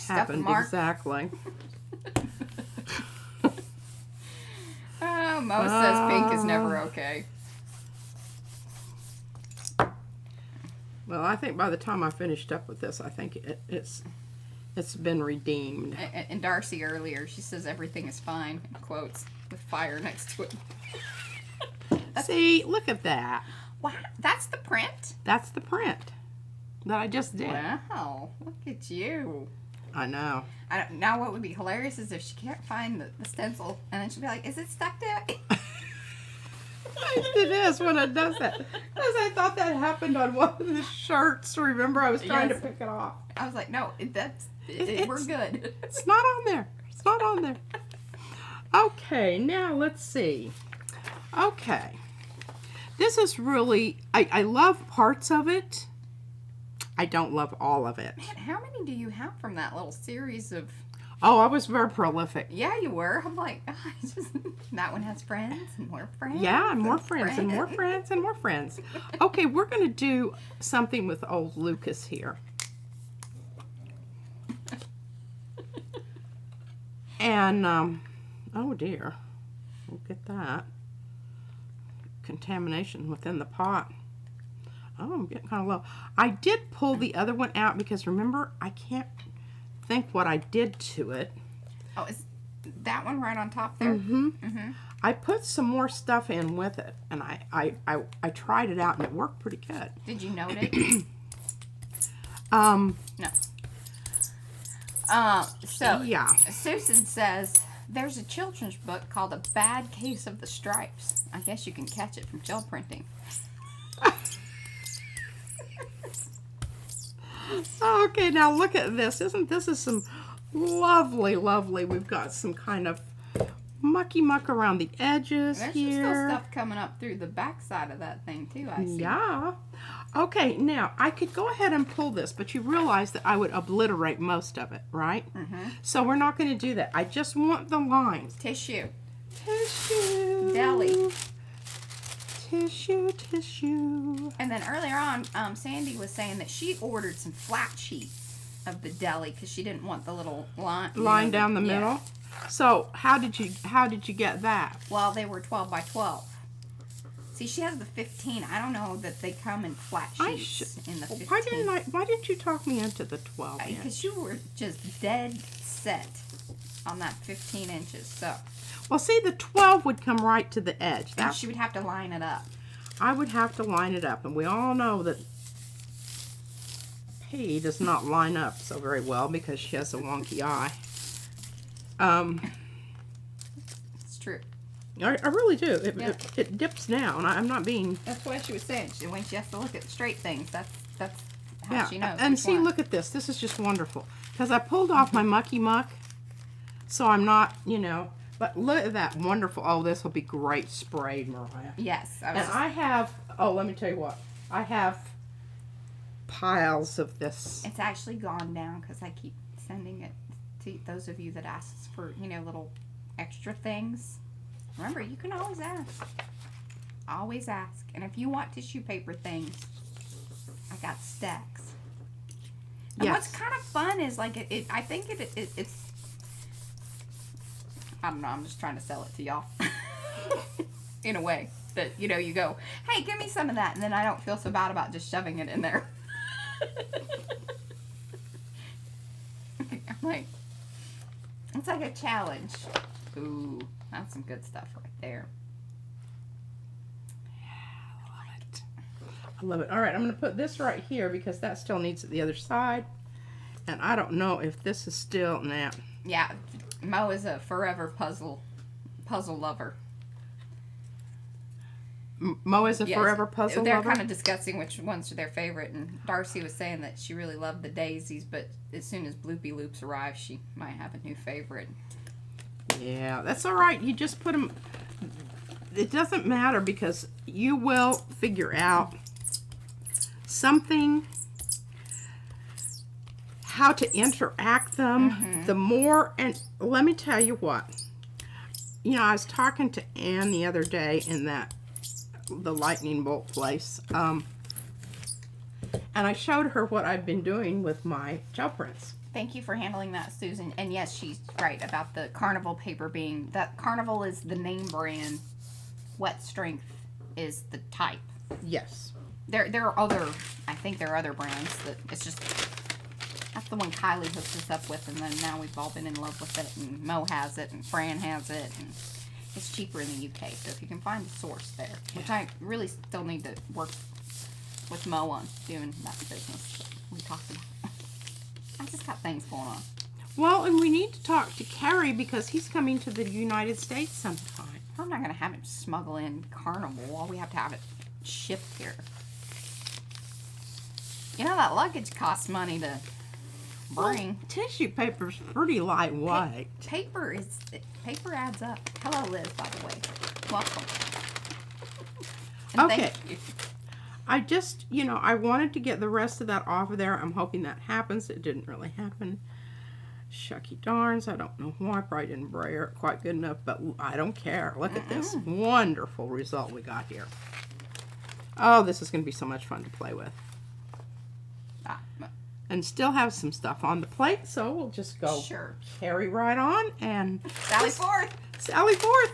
happened. Exactly. Oh, Mo says pink is never okay. Well, I think by the time I finished up with this, I think it's been redeemed. And Darcy earlier, she says everything is fine, in quotes, with fire next to it. See, look at that. Wow, that's the print? That's the print that I just did. Wow, look at you. I know. Now what would be hilarious is if she can't find the stencil, and then she'll be like, is it stuck to it? It is when it does that. Because I thought that happened on one of the shirts. Remember, I was trying to pick it off. I was like, no, we're good. It's not on there. It's not on there. Okay, now let's see. Okay. This is really, I love parts of it. I don't love all of it. Man, how many do you have from that little series of... Oh, I was very prolific. Yeah, you were. I'm like, oh, that one has friends and more friends. Yeah, and more friends and more friends and more friends. Okay, we're going to do something with old Lucas here. And, oh dear. Look at that. Contamination within the pot. Oh, I'm getting kind of low. I did pull the other one out because, remember, I can't think what I did to it. Oh, is that one right on top there? Mm-hmm. Mm-hmm. I put some more stuff in with it, and I tried it out, and it worked pretty good. Did you note it? No. So, yeah. Susan says, there's a children's book called A Bad Case of the Stripes. I guess you can catch it from gel printing. Okay, now look at this. Isn't this is some lovely, lovely. We've got some kind of mucky muck around the edges There's here. There's still stuff coming up through the back side of that thing, too, I see. Yeah. Okay, now, I could go ahead and pull this, but you realize that I would obliterate most of it, right? Mm-hmm. So we're not going to do that. I just want the lines. Tissue. Tissue. Deli. Tissue, tissue. And then earlier on, Sandy was saying that she ordered some flat sheets of the deli because she didn't want the little line down the middle. Yeah. So how did you get that? Well, they were 12 by 12. See, she has the 15. I don't know that they come in flat sheets in the 15. Why didn't you talk me into the 12 inch? Because you were just dead set on that 15 inches. So. Well, see, the 12 would come right to the edge. And she would have to line it up. I would have to line it up, and we all know that P does not line up so very well because she has a wonky eye. It's true. I really do. It dips down. I'm not being... That's what she was saying. When she has to look at straight things, that's how she knows. And see, look at this. This is just wonderful. Because I pulled off my mucky muck, so I'm not, you know... But look at that wonderful, oh, this will be great sprayed, Mariah. Yes. I have, oh, let me tell you what. I have piles of this. It's actually gone down because I keep sending it to those of you that ask for, you know, little extra things. Remember, you can always ask. Always ask. And if you want tissue paper things, I got stacks. And yes. What's kind of fun is, like, I think it's... I don't know, I'm just trying to sell it to y'all. In a way. That, you know, you go, hey, give me some of that. And then I don't feel so bad about just shoving it in there. I'm like, it's like a challenge. Ooh, that's some good stuff right there. I love it. All right, I'm going to put this right here because that still needs it the other side. And I don't know if this is still... Nah. Yeah, Mo is a forever puzzle lover. Mo is a Yes. forever puzzle They're lover? kind of discussing which ones are their favorite, and Darcy was saying that she really loved the daisies, but as soon as Bloopy Loops arrive, she might have a new favorite. Yeah, that's all right. You just put them... It doesn't matter because you will figure out something, how to interact them. The more, and let me tell you what. You know, I was talking to Anne the other day in the lightning bolt place, and I showed her what I've been doing with my gel prints. Thank you for handling that, Susan. And yes, she's right about the Carnival paper being, that Carnival is the name brand, Wet Strength is the type. Yes. There are other, I think there are other brands that it's just, that's the one Kylie hooked us up with, and then now we've all been in love with it, and Mo has it, and Fran has it, and it's cheaper in the UK, so if you can find the source there, which I really still need to work with Mo on doing that business that we talked about. I just got things going on. Well, and we need to talk to Carrie because he's coming to the United States sometime. I'm not going to have him smuggle in Carnival. All we have to have it shipped here. You know, that luggage costs money to bring. Well, tissue paper's pretty lightweight. Paper adds up. Hello, Liz, by the way. Welcome. And Okay. thank you. I just, you know, I wanted to get the rest of that off of there. I'm hoping that happens. It didn't really happen. Shucky darns. I don't know why. I probably didn't brayer it quite good enough, but I don't care. Look at this wonderful result we got here. Oh, this is going to be so much fun to play with. And still have some stuff on the plate, so we'll just go carry right on and Sally forth. Sally forth.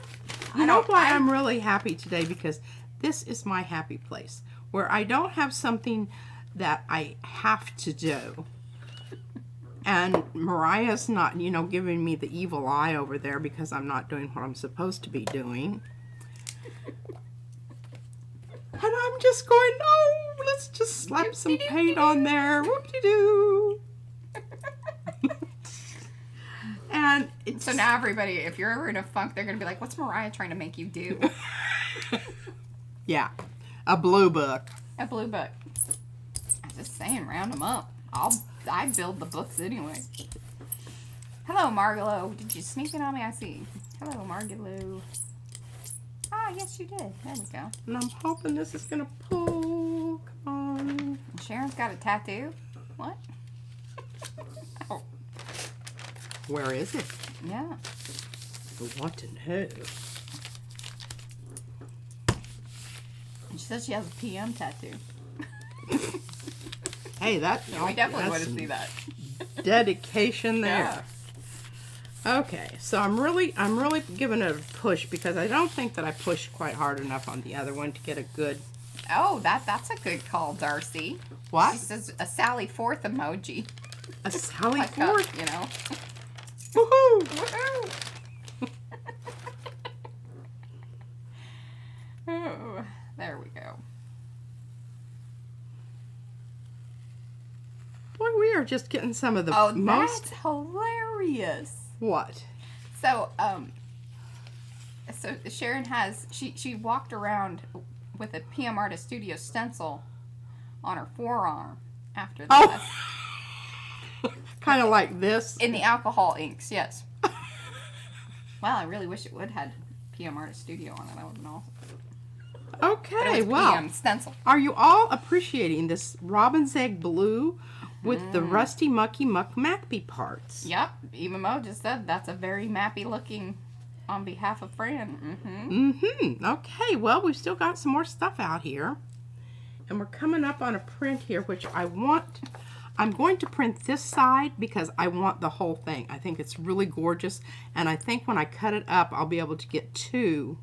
You know why I'm really happy today? Because this is my happy place where I don't have something that I have to do. And Mariah's not, you know, giving me the evil eye over there because I'm not doing what I'm supposed to be doing. And I'm just going, oh, let's just slap some paint on there. Whoop-de-doo. And it's... So now everybody, if you're ever in a funk, they're going to be like, what's Mariah trying to make you do? Yeah, a blue book. A blue book. I'm just saying, round them up. I build the books anyway. Hello, Margalo. Did you sneak in on me? I see. Hello, Margalo. Ah, yes, you did. There we go. And I'm hoping this is going to pull. Come on. Sharon's got a tattoo. What? Oh. Where is it? Yeah. I want to know. She says she has a PM tattoo. Hey, that... Yeah, we definitely want to see that. Dedication there. Yeah. Okay, so I'm really giving it a push because I don't think that I pushed quite hard enough on the other one to get a good... Oh, that's a good call, Darcy. What? She says a Sally Forth emoji. A Sally Like Forth? you know. Woohoo! Woohoo! Oh, there we go. Boy, we are just getting some of the Oh, most... that's hilarious. What? So, so Sharon has, she walked around with a PM Artist Studio stencil on her forearm after this. Oh! Kind of like this? In the alcohol inks, yes. Well, I really wish it would have had PM Artist Studio on it. I would know. Okay, PM well, stencil. are you all appreciating this robin's egg blue with the rusty mucky muck mappy parts? Yep, even Mo just said that's a very mappy looking on behalf of Fran. Okay, well, we've still got some more stuff out here. And we're coming up on a print here, which I'm going to print this side because I want the whole thing. I think it's really gorgeous. And I think when I cut it up, I'll be able to get two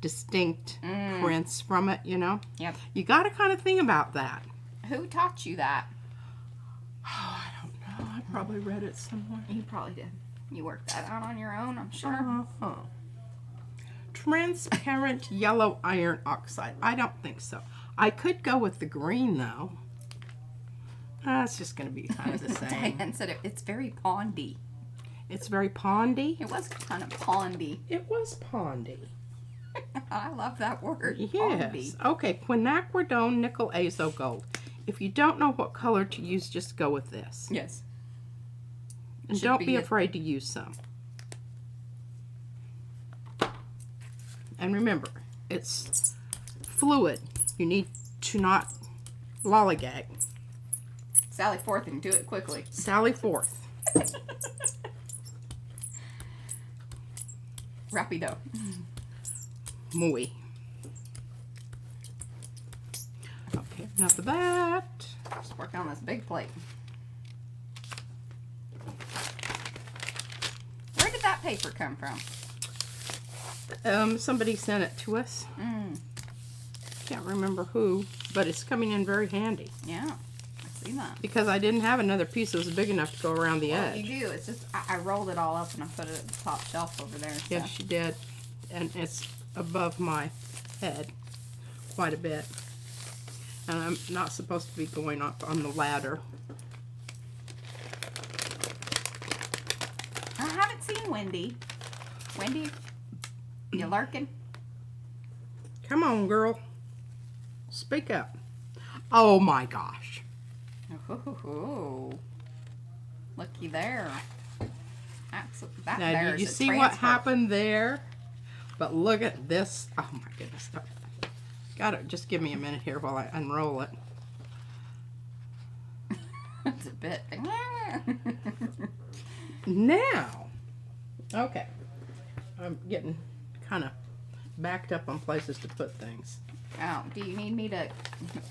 distinct prints from it, you know? Yep. You got to kind of think about that. Who taught you that? Oh, I don't know. I probably read it somewhere. You probably did. You worked that out on your own, I'm sure. Transparent yellow iron oxide. I don't think so. I could go with the green though. It's just going to be kind of the same. Diane said it's very pondy. It's very pondy. It was kind of pondy. It was pondy. I love that word. Yes. Pondy. Okay, quinacridone nickel azo gold. If you don't know what color to use, just go with this. Yes. And Should don't be be it. afraid to use some. And remember, it's fluid. You need to not lollygag. Sally forth and do it quickly. Sally forth. Rapido. Muy. Okay, enough of that. Just work on this big plate. Where did that paper come from? Somebody sent it to us. Can't remember who, but it's coming in very handy. Yeah, I see that. Because I didn't have another piece that was big enough to go around the Well, edge. you do. It's just I rolled it all up and I put it at the top shelf over there. So. Yes, she did. And it's above my head quite a bit. And I'm not supposed to be going up on the ladder. I haven't seen Wendy. Wendy, you lurking? Come on, girl. Speak up. Oh my gosh. Oh, looky there. Absolutely. That Now, there did you is a see what transfer. happened there? But look at this. Oh my goodness. Got it. Just give me a minute here while I unroll it. It's a bit. Now. Okay. I'm getting kind of backed up on places to put things. Oh, do you need me to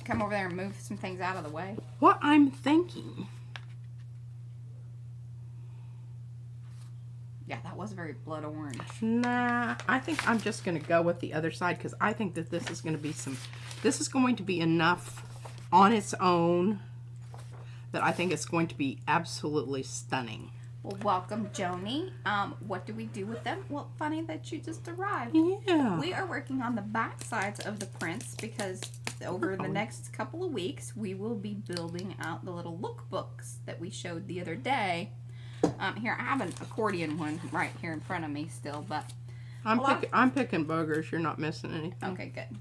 come over there and move some things out of the way? What I'm thinking. Yeah, that was very blood orange. Nah, I think I'm just going to go with the other side because I think that this is going to be this is going to be enough on its own that I think it's going to be absolutely stunning. Well, welcome, Joni. What do we do with them? Well, funny that you just arrived. Yeah. We are working on the back sides of the prints because over the next couple of weeks, we will be building out the little lookbooks that we showed the other day. Here, I have an accordion one right here in front of me still, but... I'm picking boogers. You're not missing anything. Okay, good.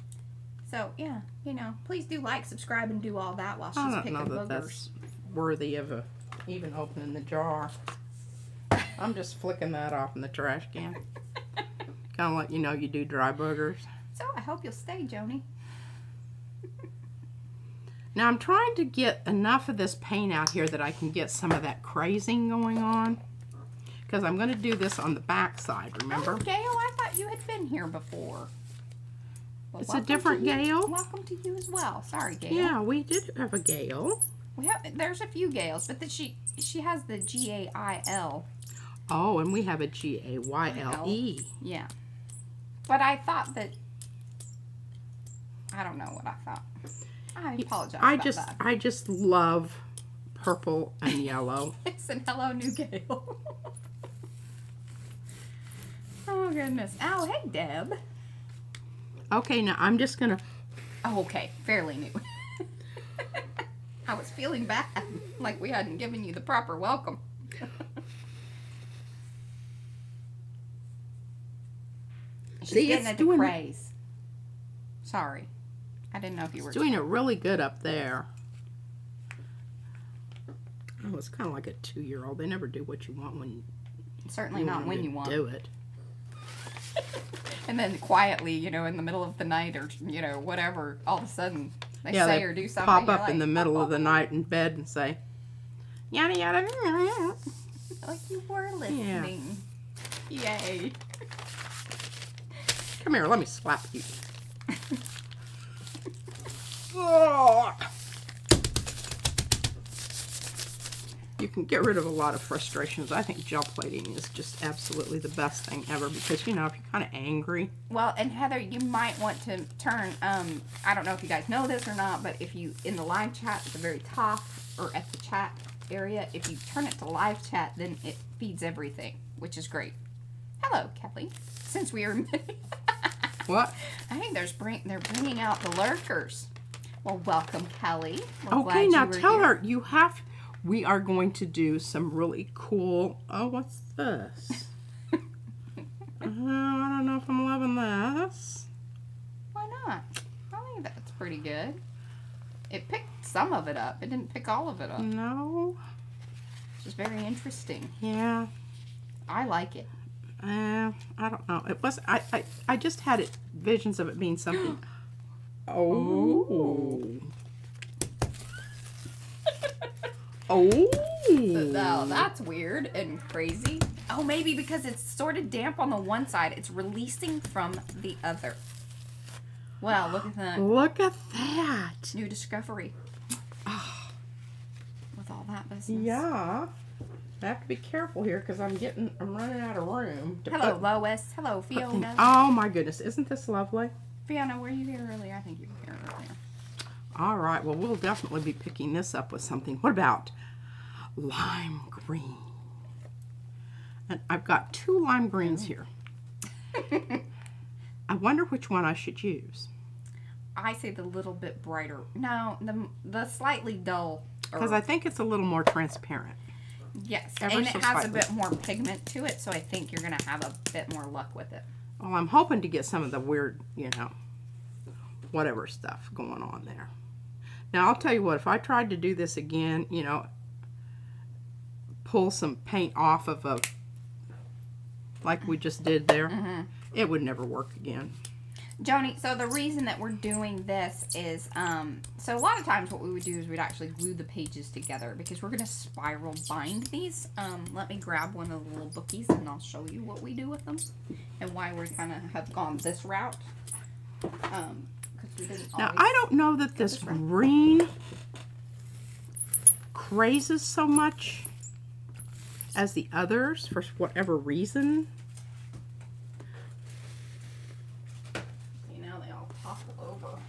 So, yeah, you know, please do like, subscribe, and do all that while I she's don't picking know that boogers. that's worthy of even opening the jar. I'm just flicking that off in the trash can. Kind of like, you know, you do dry boogers. So, I hope you'll stay, Joni. Now I'm trying to get enough of this paint out here that I can get some of that crazing going on. Because I'm going to do this on the back side, remember? Oh, Gail, I thought you had been here before. Well, It's a welcome different to you. Gail. Welcome to you as well. Sorry, Gail. Yeah, we did have a Gail. There's a few Gails, but she has the Gail. Oh, and we have a Gayle. Yeah. But I thought that... I don't know what I thought. I apologize about that. I just love purple and yellow. It's an hello, new Gail. Oh, goodness. Oh, hey, Deb. Okay, now I'm just going to... Oh, okay. Fairly new. I was feeling bad, like we hadn't given you the proper welcome. She's See, getting it's into doing- craze. Sorry. I didn't know if you were... doing it really good up there. Oh, it's kind of like a 2-year-old. They never do what you want when Certainly not when you want. do it. And then quietly, you know, in the middle of the night or, you know, whatever, all of a sudden they Yeah, say they or do something. pop you're up in like, the middle of the night in bed and say, yada yada. Like you were listening. Yay. Come here, let me slap you. Oh. You can get rid of a lot of frustrations. I think gel plating is just absolutely the best thing ever because, you know, if you're kind of angry. Well, and Heather, you might want to turn, I don't know if you guys know this or not, but if you, in the live chat at the very top or at the chat area, if you turn it to live chat, then it feeds everything, which is great. Hello, Kelly. Since we are... What? I think they're bringing out the lurkers. Well, welcome, Kelly. We're Okay, glad now you were tell here. her we are going to do some really cool. Oh, what's this? I don't know if I'm loving this. Why not? I think that's pretty good. It picked some of it up. It didn't pick all of it up. No. Which is very interesting. Yeah. I like it. I don't know. It was. I just had visions of it being something. Oh. Oh. Now that's weird and crazy. Oh, maybe because it's sort of damp on the one side, it's releasing from the other. Well, look at that. Look at that. New discovery. Oh. With all that business. Yeah. I have to be careful here because I'm running out of room. Hello, Lois. Hello, Fiona. Oh my goodness, isn't this lovely? Fiona, were you here earlier? I think you were here earlier. All right, well, we'll definitely be picking this up with something. What about lime green? And I've got 2 lime greens here. I wonder which one I should use. I say the little bit brighter. No, the slightly dull. Because I think it's a little more transparent. Yes, Ever and so it has slightly. a bit more pigment to it, so I think you're going to have a bit more luck with it. Well, I'm hoping to get some of the weird, whatever stuff going on there. Now, I'll tell you what, if I tried to do this again, pull some paint off of like we just did there, it would never work again. Joni, so the reason that we're doing this is, so a lot of times what we would do is we'd actually glue the pages together because we're going to spiral bind these. Let me grab one of the little bookies and I'll show you what we do with them and why we kind of have gone this route. We didn't Now, always I don't know that this green crazes so much as the others for whatever reason. They all topple over.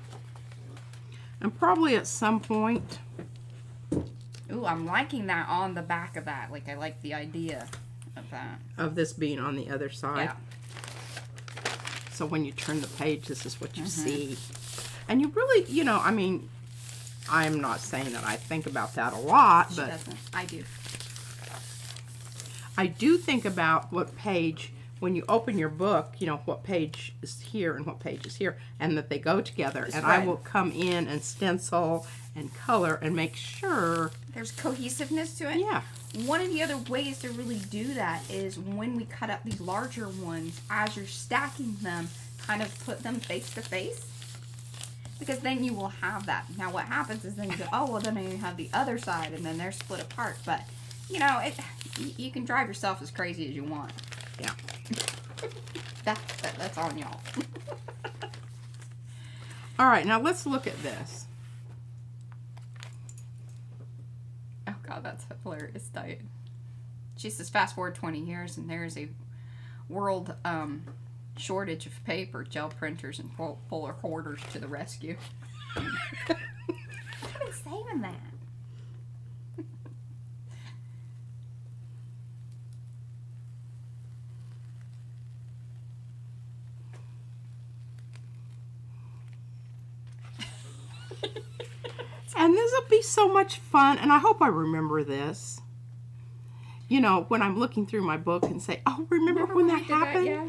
And probably at some point. Ooh, I'm liking that on the back of that. Like, I like the idea of that. Of this being on the other side. Yeah. So when you turn the page, this is what you see. And you really, I mean, I'm not saying that I think about that a lot, She but doesn't. I do. I do think about what page, when you open your book, what page is here and what page is here, and that they go together. It's and right. I will come in and stencil and color and make sure. There's cohesiveness to it. Yeah. One of the other ways to really do that is when we cut up these larger ones, as you're stacking them, kind of put them face to face. Because then you will have that. Now what happens is then you go, oh, well then you have the other side and then they're split apart. But, you can drive yourself as crazy as you want. Yeah. That's on y'all. All right, now let's look at this. Oh God, that's hilarious, Diet. She says fast forward 20 years and there's a world shortage of paper, gel printers, and polar hoarders to the rescue. I've been saving that. And this will be so much fun, and I hope I remember this. When I'm looking through my book and say, oh, remember when that happened? Yeah.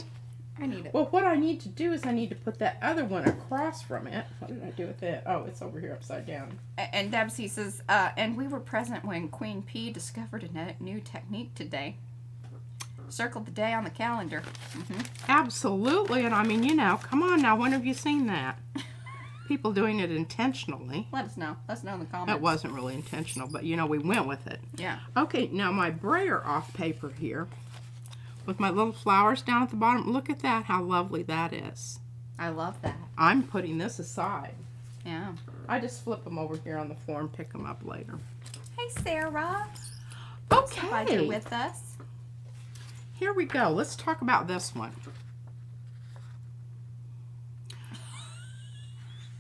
I need it. Well, what I need to do is I need to put that other one across from it. What did I do with it? Oh, it's over here upside down. And Debsy says, and we were present when Queen P discovered a new technique today. Circled the day on the calendar. Absolutely, and I mean, come on now, when have you seen that? People doing it intentionally. Let us know. Let us know in the comments. It wasn't really intentional, but we went with it. Yeah. Okay, now my brayer off paper here with my little flowers down at the bottom. Look at that, how lovely that is. I love that. I'm putting this aside. Yeah. I just flip them over here on the floor and pick them up later. Hey, Sarah. Okay. Glad you're with us. Here we go. Let's talk about this one.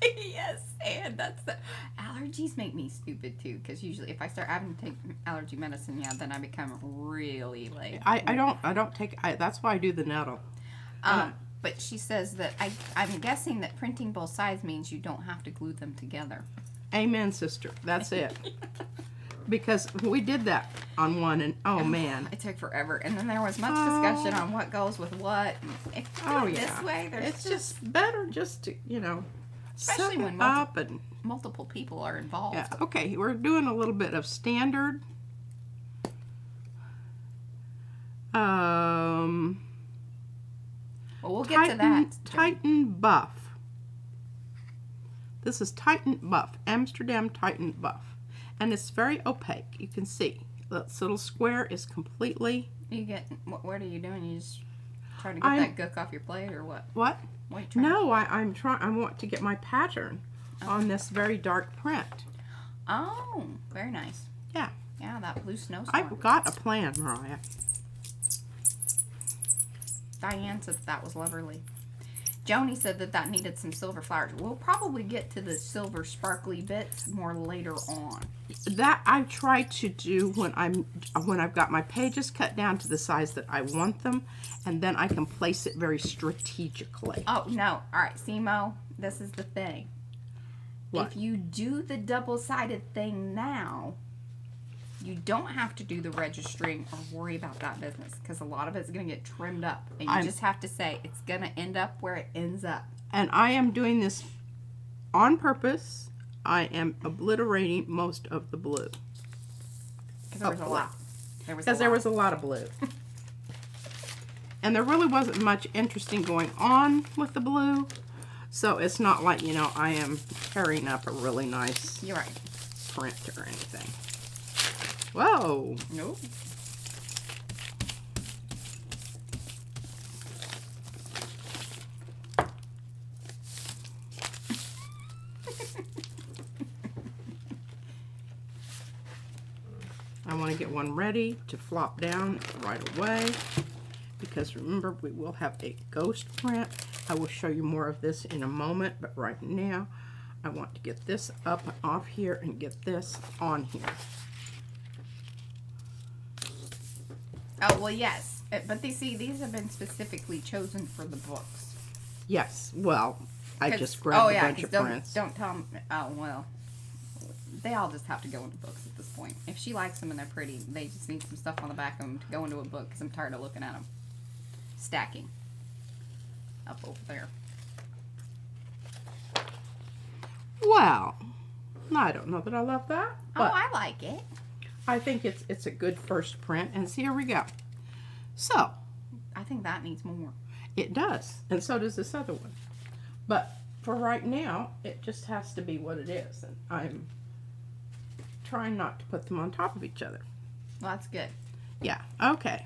Yes, and that's the allergies make me stupid too. Because usually, if I start having to take allergy medicine, then I become really like. I don't take. That's why I do the nettle. But she says that I'm guessing that printing both sides means you don't have to glue them together. Amen, sister. That's it. Because we did that on one, and oh man, It took forever, and then there was much discussion on what goes with what. If you do it this way, there's it's just better just to especially set when it up and multiple people are involved. yeah. Okay, we're doing a little bit of standard. Well, we'll get to that. Titan Buff. This is Titan Buff, Amsterdam Titan Buff. And it's very opaque. You can see this little square is completely. What are you doing? You just trying to get that gook off your plate, or what? What? What are you trying? No, I'm trying. I want to get my pattern on this very dark print. Oh, very nice. Yeah. Yeah, that blue snowstorm. I've got a plan, Mariah. Diane said that was lovely. Joni said that needed some silver flowers. We'll probably get to the silver sparkly bits more later on. That I try to do when I've got my pages cut down to the size that I want them, and then I can place it very strategically. Oh, no. All right, Simo, this is the thing. What? If you do the double-sided thing now, you don't have to do the registering or worry about that business, because a lot of it's going to get trimmed up. And you just have to say it's going to end up where it ends up. And I am doing this on purpose. I am obliterating most of the blue. Because there was a lot. Because there was a lot of blue. And there really wasn't much interesting going on with the blue. So it's not like, I am tearing up a really nice You're right. print or anything. Whoa. Nope. I want to get one ready to flop down right away, because remember, we will have a ghost print. I will show you more of this in a moment, but right now I want to get this up and off here and get this on here. Oh, well, yes. But these have been specifically chosen for the books. Yes, well, I just grabbed a bunch of prints. Don't tell them. Oh, well. They all just have to go into books at this point. If she likes them and they're pretty, they just need some stuff on the back of them to go into a book, because I'm tired of looking at them stacking up over there. Well, I don't know that I love that, but I like it. I think it's a good first print, and here we go. So, I think that needs more. it does, and so does this other one. But for right now, it just has to be what it is, and I'm trying not to put them on top of each other. Well, that's good. Yeah, okay.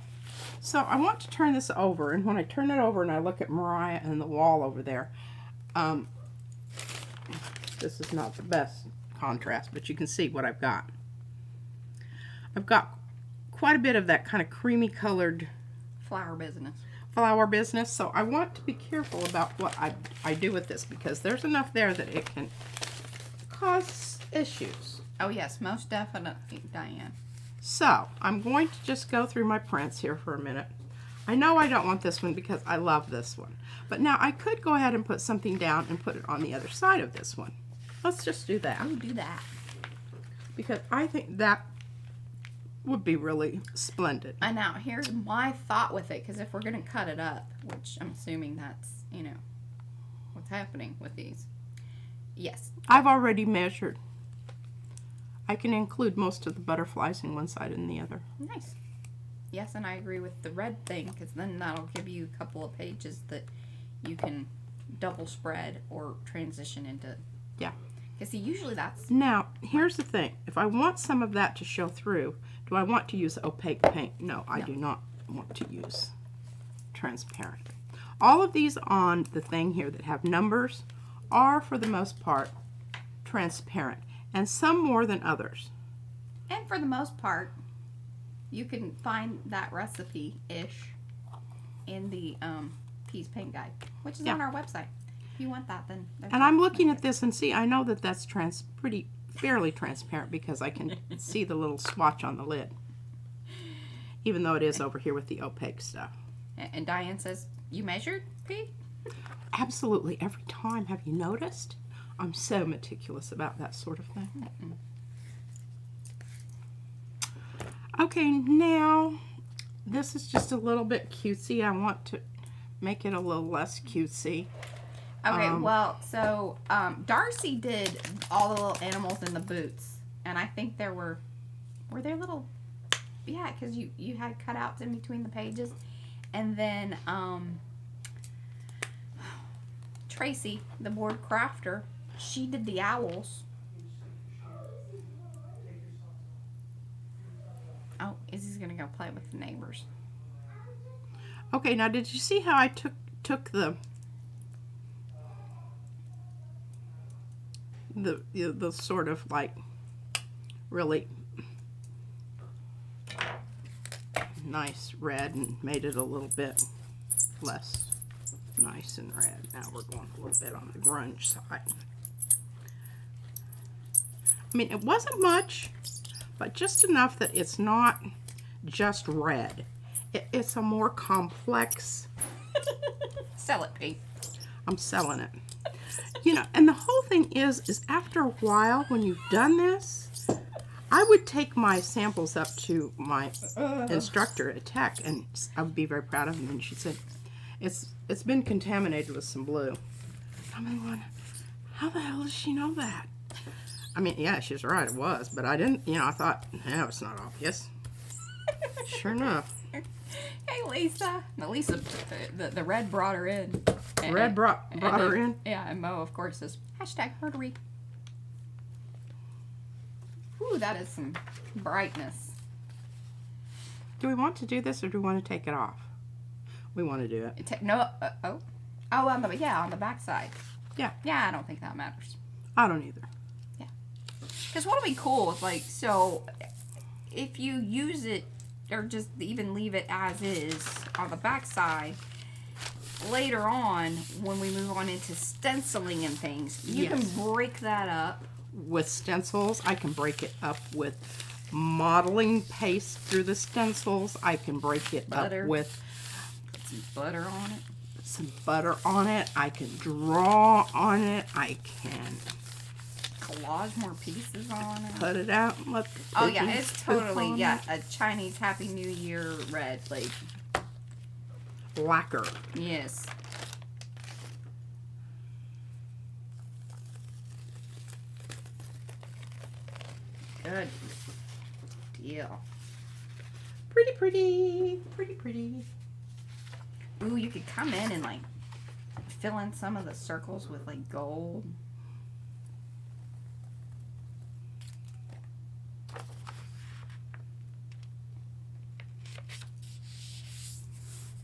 So I want to turn this over, and when I turn it over and I look at Mariah and the wall over there, this is not the best contrast, but you can see what I've got. I've got quite a bit of that kind of creamy colored Flower business. So I want to be careful about what I do with this, because there's enough there that it can cause issues. Oh, yes, most definitely, Diane. So I'm going to just go through my prints here for a minute. I know I don't want this one because I love this one. But now I could go ahead and put something down and put it on the other side of this one. Let's just do that. Oh, do that. Because I think that would be really splendid. And now, here's my thought with it, because if we're going to cut it up, which I'm assuming that's, what's happening with these. Yes. I've already measured. I can include most of the butterflies in one side and the other. Nice. Yes, and I agree with the red thing, because then that'll give you a couple of pages that you can double spread or transition into. Yeah. Because see, usually that's... Now, here's the thing. If I want some of that to show through, do I want to use opaque paint? No, I do not want to use transparent. All of these on the thing here that have numbers are, for the most part, transparent, and some more than others. And for the most part, you can find that recipe-ish in the Peas Paint Guide, which is on our website. If you want that, then... And I'm looking at this and see, I know that that's fairly transparent, because I can see the little swatch on the lid. Even though it is over here with the opaque stuff. And Diane says, you measured, Pete? Absolutely every time. Have you noticed? I'm so meticulous about that sort of thing. Okay, now this is just a little bit cutesy. I want to make it a little less cutesy. Okay, well, so Darcy did all the little animals in the boots, and I think there were there little, yeah, because you had cutouts in between the pages, and then Tracy, the board crafter, she did the owls. Oh, Izzy's gonna go play with the neighbors. Okay, now did you see how I took the sort of like really nice red and made it a little bit less nice and red. Now we're going a little bit on the grunge side. I mean, it wasn't much, but just enough that it's not just red. It's a more complex. Sell it, Pete. I'm selling it. You know, and the whole thing is after a while, when you've done this, I would take my samples up to my instructor at Tech, and I would be very proud of them. And she said, it's been contaminated with some blue. I'm going, how the hell does she know that? I mean, yeah, she's right, it was, but I didn't, you know, I thought, no, it's not obvious. Sure enough. Hey, Lisa. No, Lisa, the red brought her in. Red brought her in? Yeah, and Mo, of course, is #murdery. Ooh, that is some brightness. Do we want to do this, or do we want to take it off? We want to do it. No, oh, on the back side. Yeah. Yeah, I don't think that matters. I don't either. Yeah. Because what would be cool is, like, so if you use it, or just even leave it as is on the back side, later on, when we move on into stenciling and things, you can break that up. With stencils, I can break it up with modeling paste through the stencils. I can break it up with put some butter on it. Some butter on it. I can draw on it. I can collage more pieces on it. Put it out. Let oh yeah, it's totally a Chinese Happy New Year red, like lacquer. Yes. Good deal. Pretty, pretty, pretty, pretty. Ooh, you could come in and like fill in some of the circles with like gold.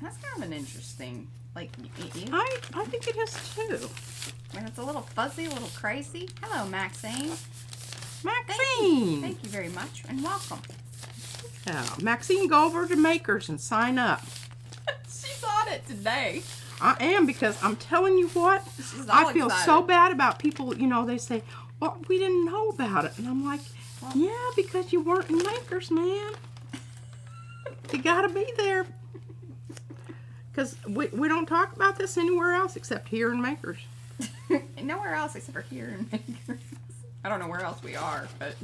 That's kind of an interesting, like, I think it is too. And it's a little fuzzy, a little crazy. Hello, Maxine. Maxine! Thank you very much, and welcome. Yeah, Maxine, go over to Makers and sign up. She's on it today. I am, because I'm telling you what, I feel so bad about people, you know, they say, well, we didn't know about it. And I'm like, well, yeah, because you weren't in Makers, man. You gotta be there. Because we don't talk about this anywhere else except here in Makers. Nowhere else except for here in Makers. I don't know where else we are, but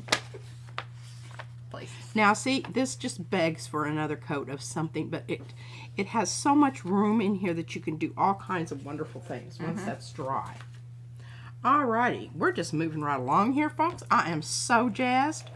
places. Now, see, this just begs for another coat of something, but it has so much room in here that you can do all kinds of wonderful things once that's dry. Alrighty, we're just moving right along here, folks. I am so jazzed.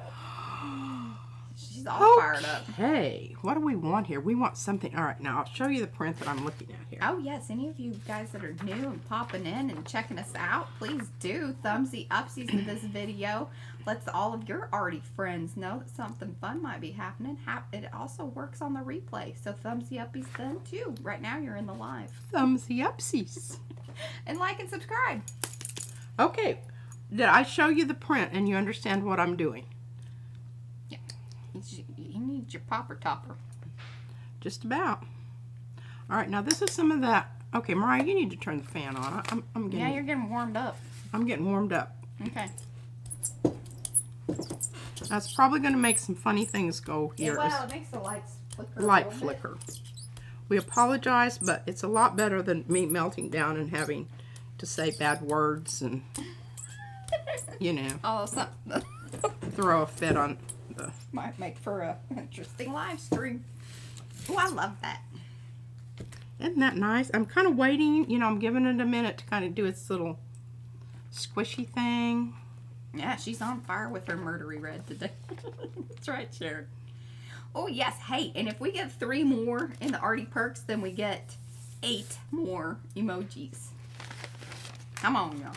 She's all fired up. Hey, what do we want here? We want something. All right, now I'll show you the print that I'm looking at here. Oh, yes. Any of you guys that are new and popping in and checking us out, please do thumbsy upsies to this video. Lets all of your arty friends know that something fun might be happening. It also works on the replay, so thumbsy uppies then too. Right now you're in the live. Thumbsy upsies. And like and subscribe. Okay, did I show you the print and you understand what I'm doing? You need your popper topper. Just about. All right, now this is some of that. Okay, Mariah, you need to turn the fan on. I'm getting. Yeah, you're getting warmed up. I'm getting warmed up. Okay. That's probably going to make some funny things go here. Yeah, well, it makes the lights flicker. Light flicker. We apologize, but it's a lot better than me melting down and having to say bad words and, you know, Oh, something throw a fit on the... might make for a interesting live stream. Oh, I love that. Isn't that nice? I'm kind of waiting, you know, I'm giving it a minute to kind of do its little squishy thing. Yeah, she's on fire with her murdery red today. That's right, Sharon. Oh, yes. Hey, and if we get 3 more in the Arty Perks, then we get 8 more emojis. Come on, y'all.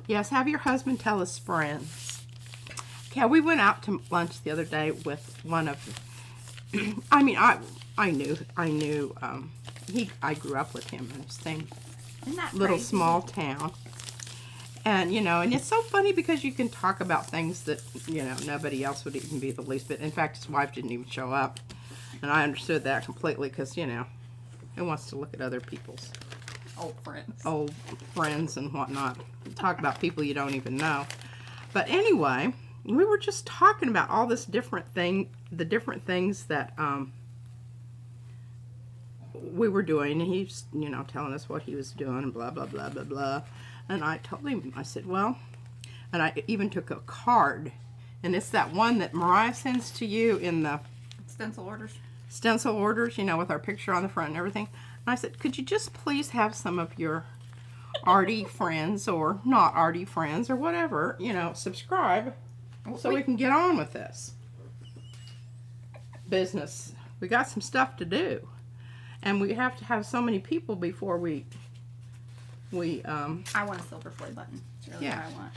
Yes, have your husband tell his friends. Okay, we went out to lunch the other day with one of... I mean, I knew, I grew up with him in the same Isn't that little crazy? small town. And, you know, and it's so funny because you can talk about things that, you know, nobody else would even be the least bit. In fact, his wife didn't even show up. And I understood that completely because, you know, who wants to look at other people's old friends and whatnot. Talk about people you don't even know. But anyway, we were just talking about all this different thing, the different things that we were doing. And he's, you know, telling us what he was doing and blah, blah, blah, blah, blah. And I told him, I said, well, and I even took a card. And it's that one that Mariah sends to you in the Stencil orders, you know, with our picture on the front and everything. And I said, could you just please have some of your arty friends or not arty friends or whatever, you know, subscribe so we can get on with this business. We got some stuff to do. And we have to have so many people before we I want a silver play button. That's really Yeah. what I want.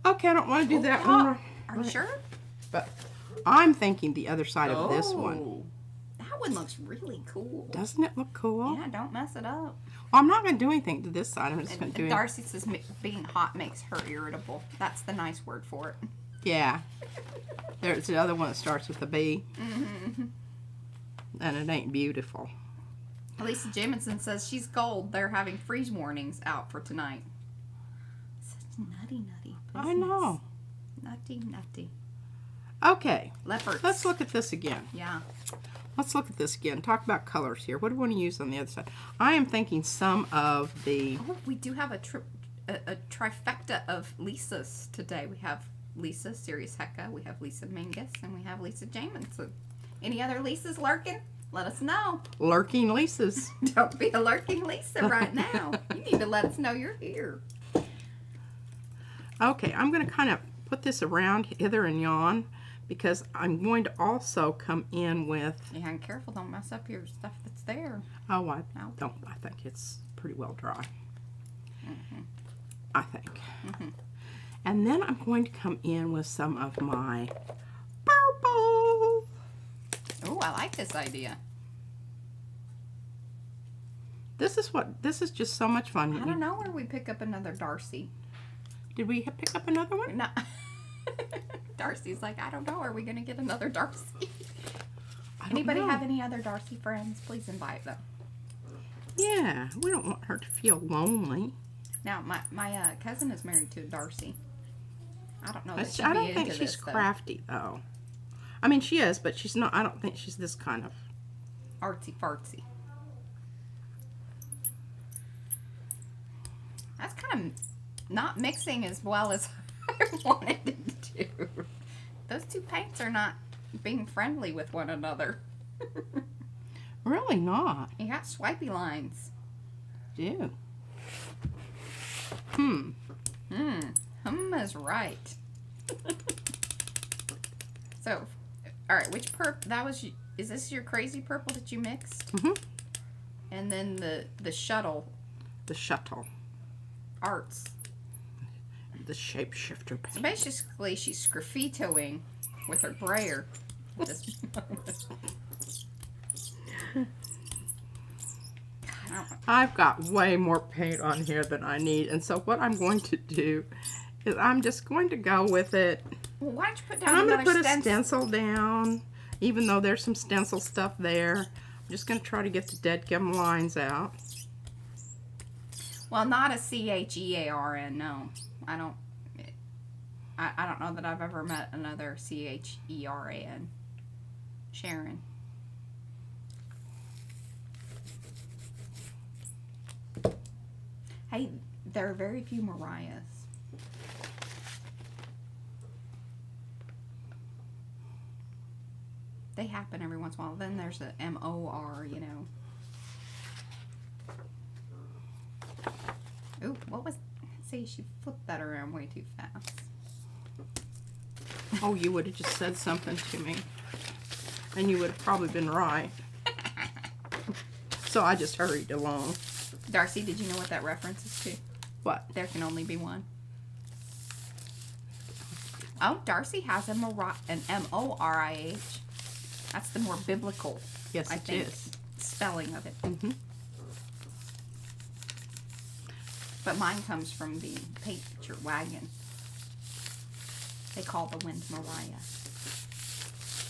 Okay, I don't want to do that yeah. one. Are you sure? But I'm thinking the other side of this one. That one looks really cool. Doesn't it look cool? Yeah, don't mess it up. Well, I'm not going to do anything to this side. I'm just going to do it. Darcy says being hot makes her irritable. That's the nice word for it. Yeah. There's the other one that starts with a B. Mm-hmm. And it ain't beautiful. Lisa Jamison says she's gold. They're having freeze warnings out for tonight. Such nutty business. I know. Nutty. Okay. Leopards. Let's look at this again. Yeah. Let's look at this again. Talk about colors here. What do we want to use on the other side? I am thinking some of the... Oh, we do have a trifecta of Lisas today. We have Lisa Sirius Hecka, we have Lisa Mingus, and we have Lisa Jamison. Any other Lisas lurking? Let us know. Lurking Lisas. Don't be a lurking Lisa right now. You need to let us know you're here. Okay, I'm going to kind of put this around hither and yon because I'm going to also come in with... Yeah, and careful, don't mess up your stuff that's there. Oh, I don't. I think it's pretty well dry. Mm-hmm. I think. Mm-hmm. And then I'm going to come in with some of my purple. Oh, I like this idea. This is just so much fun. I don't know where we pick up another Darcy. Did we pick up another one? No. Darcy's like, I don't know. Are we going to get another Darcy? Anybody have any other Darcy friends? Please invite them. Yeah, we don't want her to feel lonely. Now, my cousin is married to a Darcy. I don't know. I don't think she's crafty, though. I mean, she is, but she's not. I don't think she's this kind of artsy fartsy. That's kind of not mixing as well as I wanted it to. Those two paints are not being friendly with one another. Really not. You got swipey lines. Do. Is right. So, all right, which is this your crazy purple that you mixed? Mm-hmm. And then the shuttle. The shuttle. Arts. The shapeshifter paint. So basically, she's graffitoing with her brayer. I've got way more paint on here than I need, and so what I'm going to do is I'm just going to go with it. Well, why don't you put down and I'm going to put stencil? a stencil down, even though there's some stencil stuff there. I'm just going to try to get the deadgum lines out. Well, not a CHEARN, no. I don't. I don't know that I've ever met another Cheran. Sharon. Hey, there are very few Mariahs. They happen every once in a while. Then there's a M-O-R, you know. Ooh, what was... See, she flipped that around way too fast. Oh, you would have just said something to me. And you would have probably been right. So I just hurried along. Darcy, did you know what that reference is to? What? There can only be one. Oh, Darcy has an M-O-R-I-H. That's the more biblical, Yes, I it think, is. spelling of it. Mm-hmm. But mine comes from the picture wagon. They call the wind Mariah.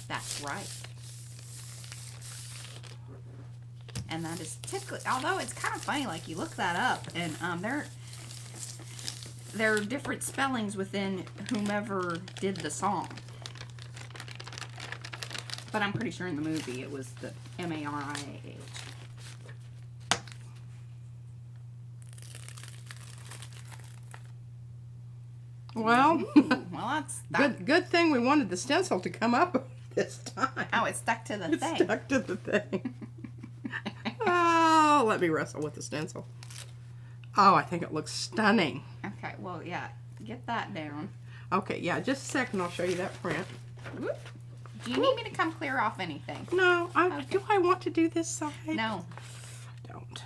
That's right. And that is typically, although it's kind of funny, like you look that up, and there are different spellings within whomever did the song. But I'm pretty sure in the movie it was the M-A-R-I-A-H. Well, Well, that's good thing we wanted the stencil to come up this time. Oh, it stuck to the It thing. stuck to the thing. Oh, let me wrestle with the stencil. Oh, I think it looks stunning. Okay, well, yeah, get that down. Okay, yeah, just a second. I'll show you that print. Whoop. Do you need me to come clear off anything? No, Okay. do I want to do this side? No. Don't.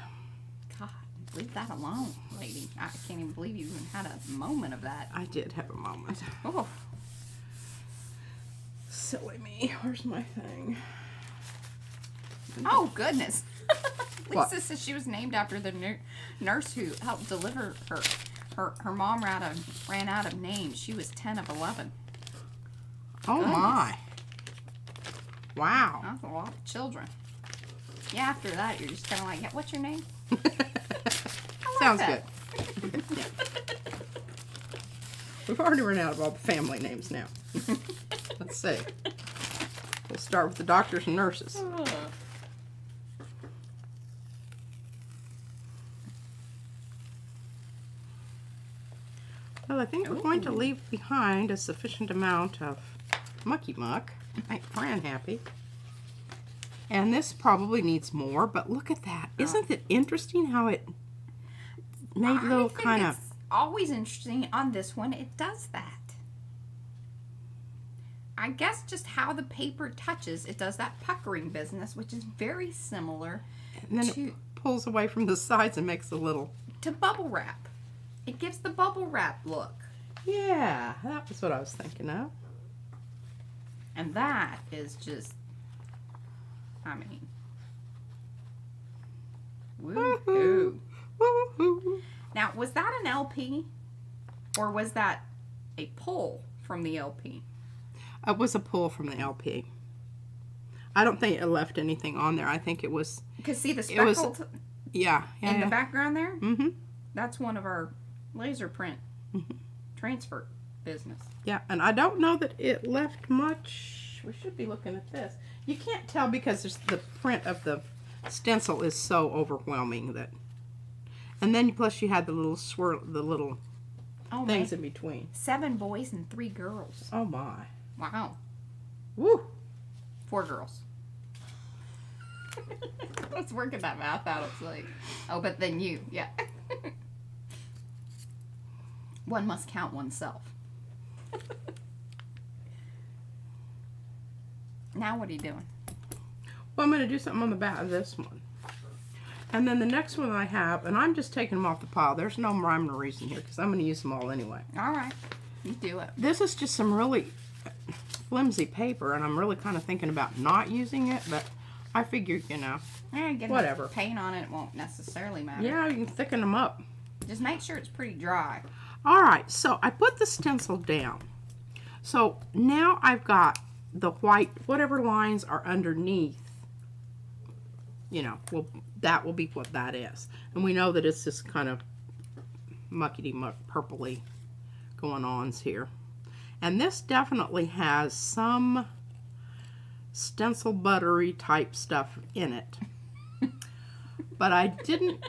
God, leave that alone, lady. I can't even believe you even had a moment of that. I did have a moment. Oh, Silly me. Where's my thing? oh goodness. What? Lisa says she was named after the nurse who helped deliver her. Her mom ran out of names. She was 10 of 11. Oh Goodness. my. Wow. That's a lot of children. Yeah, after that, you're just kind of like, yeah, what's your name? Sounds that. good. Yeah. We've already run out of all the family names now. Let's see. We'll start with the doctors and nurses. Well, I think we're going to leave behind a sufficient amount of mucky muck. Make Fran happy. And this probably needs more, but look at that. Isn't it interesting how it made little kind of... It's always interesting on this one. It does that. I guess just how the paper touches, it does that puckering business, which is very similar And then to, it pulls away from the sides and makes a little... to bubble wrap. It gives the bubble wrap look. Yeah, that was what I was thinking of. And that is just, I mean, woohoo. Woo-hoo. Now, was that an LP? Or was that a pull from the LP? It was a pull from the LP. I don't think it left anything on there. I think it was... Because see the It was- speckled Yeah. in the background there? Mm-hmm. That's one of our laser print transfer business. Yeah, and I don't know that it left much. We should be looking at this. You can't tell because there's the print of the stencil is so overwhelming that... And then plus you had the little swirl, the little Oh, things man. in between. 7 boys and 3 girls. Oh my. Wow. Woo! 4 girls. I was working that math out. It's like, oh, but then you, yeah. One must count oneself. Now what are you doing? Well, I'm going to do something on the back of this one. And then the next one I have, and I'm just taking them off the pile. There's no rhyme or reason here because I'm going to use them all anyway. All right. You do it. This is just some really flimsy paper, and I'm really kind of thinking about not using it, but I figure, you know, Yeah, get whatever. enough paint on it. It won't necessarily matter. Yeah, you can thicken them up. Just make sure it's pretty dry. All right, so I put the stencil down. So now I've got the white, whatever lines are underneath, you know, well, that will be what that is. And we know that it's this kind of muckety-muck purpley going on here. And this definitely has some stencil buttery type stuff in it. But I didn't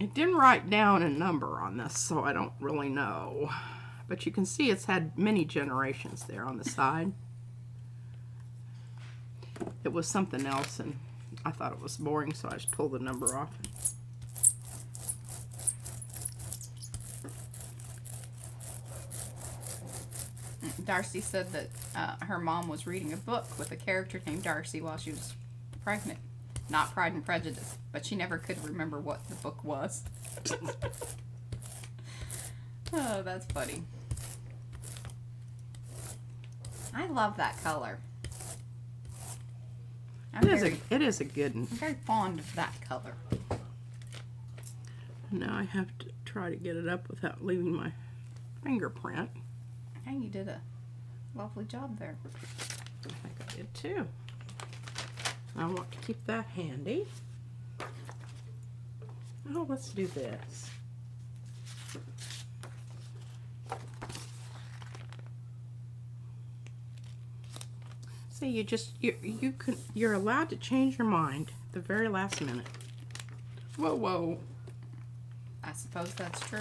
it didn't write down a number on this, so I don't really know. But you can see it's had many generations there on the side. It was something else and I thought it was boring, so I just pulled the number off. Darcy said that her mom was reading a book with a character named Darcy while she was pregnant. Not Pride and Prejudice, but she never could remember what the book was. Oh, that's funny. I love that color. It is a good one. I'm very fond of that color. Now I have to try to get it up without leaving my fingerprint. And you did a lovely job there. I think I did too. I want to keep that handy. Oh, let's do this. See, you're allowed to change your mind at the very last minute. Whoa, whoa. I suppose that's true.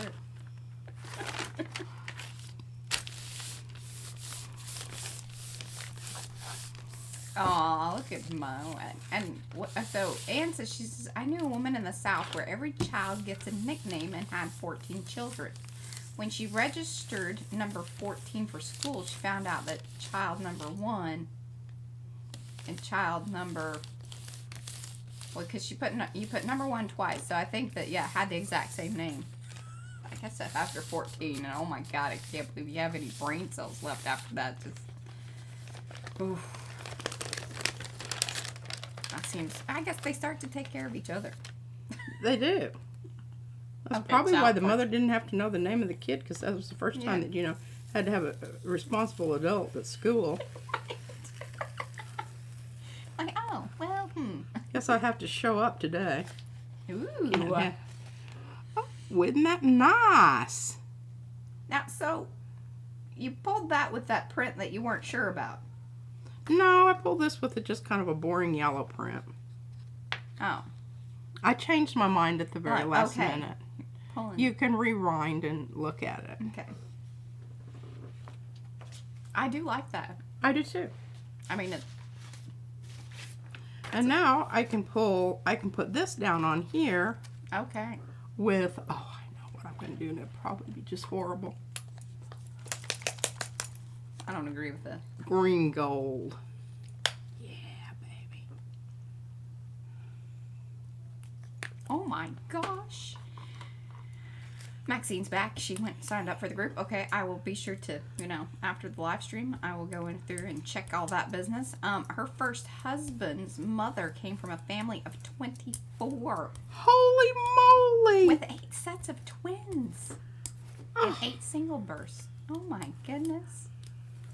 Oh, look at Mo. So Anne says, she says, I knew a woman in the South where every child gets a nickname and had 14 children. When she registered number 14 for school, she found out that child number 1 and child number, well, because you put number 1 twice, so I think that, yeah, had the exact same name. I guess that's after 14, and oh my God, I can't believe you have any brain cells left after that. Just, oof. That seems, I guess they start to take care of each other. They do. That's probably why the mother didn't have to know the name of the kid, because that was the first time that, had to have a responsible adult at school. Like, oh, well, Guess I have to show up today. Ooh. Oh, isn't that nice? Now, so, you pulled that with that print that you weren't sure about. No, I pulled this with just kind of a boring yellow print. Oh. I changed my mind at the very last minute. You can rewind and look at it. Okay. I do like that. I do too. I mean, and now I can put this down on here. Okay. With, oh, I know what I'm going to do, and it'll probably be just horrible. I don't agree with that. Green gold. Yeah, baby. Oh my gosh. Maxine's back. She went and signed up for the group. Okay, I will be sure to, after the live stream, I will go in through and check all that business. Her first husband's mother came from a family of 24. Holy moly! With 8 sets of twins. And 8 single births. Oh my goodness.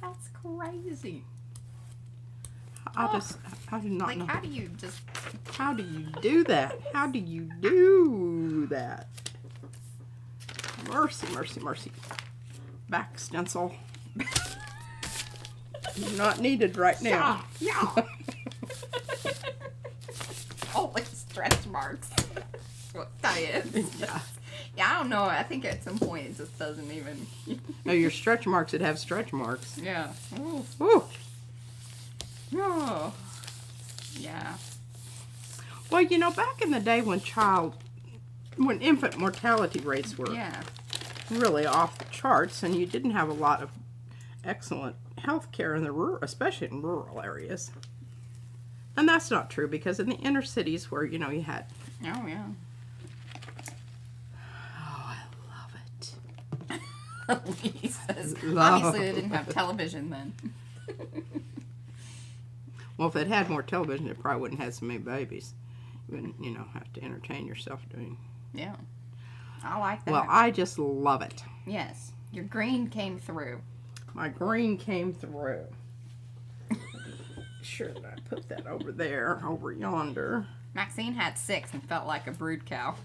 That's crazy. I do not know. How do you just... How do you do that? How do you do that? Mercy, mercy, mercy. Back stencil. Not needed right now. Yeah. Holy stretch marks. That's what that is. Yeah. Yeah, I don't know. I think at some point it just doesn't even... No, your stretch marks would have stretch marks. Yeah. Ooh. Ooh. Oh. Yeah. Well, back in the day when infant mortality rates were really off the charts, and you didn't have a lot of excellent health care in the especially in rural areas. And that's not true, because in the inner cities where, you had... Oh, yeah. Oh, I love it. He says, obviously they didn't have television then. Well, if it had more television, it probably wouldn't have so many babies. You wouldn't, have to entertain yourself doing. Yeah. I like that. Well, I just love it. Yes. Your green came through. My green came through. Sure that I put that over there, over yonder. Maxine had 6 and felt like a brood cow.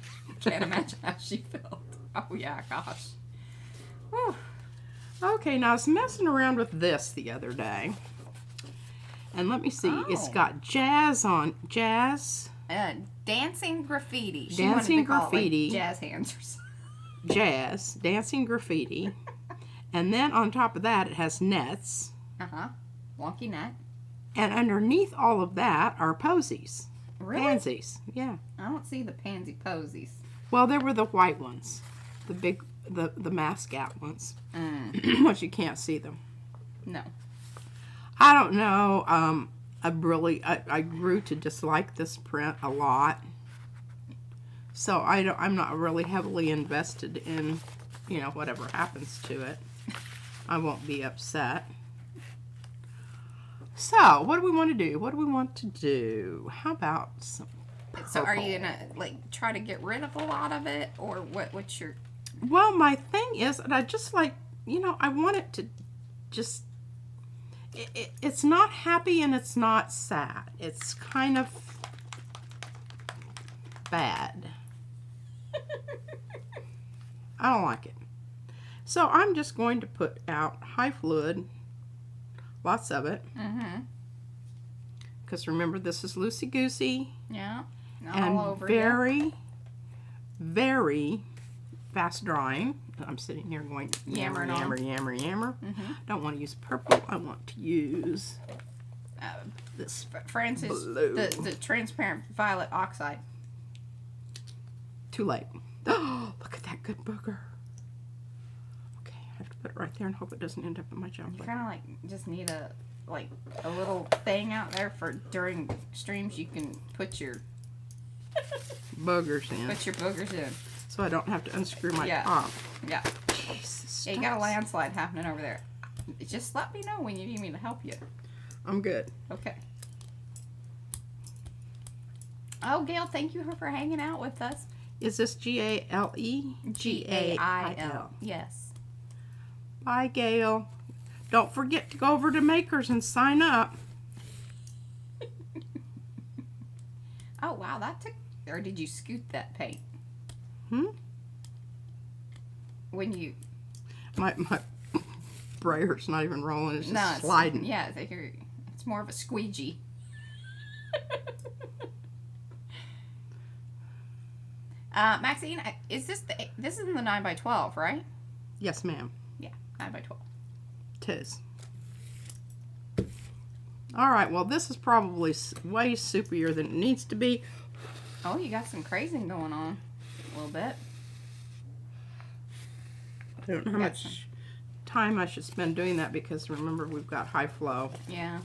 Can't imagine how she felt. Oh, yeah, gosh. Whew. Okay, now I was messing around with this the other day. And let me see. It's Oh. got jazz on. Jazz. Dancing graffiti. She Dancing wanted to call graffiti. It like jazz hands or something. Jazz. Dancing graffiti. And then on top of that, it has nets. Wonky net. And underneath all of that are posies. Really? Pansies. Yeah. I don't see the pansy posies. Well, there were the white ones. The big, the mascot ones. But you can't see them. No. I don't know. I grew to dislike this print a lot. So I'm not really heavily invested in, whatever happens to it. I won't be upset. So, what do we want to do? What do we want to do? How about some purple? So are you gonna try to get rid of a lot of it, or what's your? Well, my thing is that I just I want it to just. It's not happy and it's not sad. It's kind of bad. I don't like it. So I'm just going to put out high fluid, lots of it. Because remember, this is loosey-goosey. Yeah. Not And all over very, very fast drying. I'm sitting here going yammer, Yammering on. yammer, yammer. Don't want to use purple. I want to use this Francis, blue. the transparent violet oxide. Too late. Oh, look at that good booger. Okay, I have to put it right there and hope it doesn't end up in my You jumper. kind of just need a little thing out there for during streams you can put your Boogers in. boogers in. So I don't have to unscrew my Yeah. top. Yeah. Jesus. Yeah, you got a landslide happening over there. Just let me know when you need me to help you. I'm good. Okay. Oh, Gail, thank you for hanging out with us. Is this G-A-L-E? G-A-I-L. Yes. Bye, Gail. Don't forget to go over to Makers and sign up. Oh, wow, that took... Or did you scoot that paint? When you... My brayer's not even rolling. It's just No, it's sliding. Yeah, it's more of a squeegee. Maxine, is this is in the 9x12, right? Yes, ma'am. Yeah, 9x12. Tis. All right. Well, this is probably way soupier than it needs to be. Oh, you got some crazing going on. A little bit. I don't know how much time I should spend doing that because remember we've got high flow. Yeah.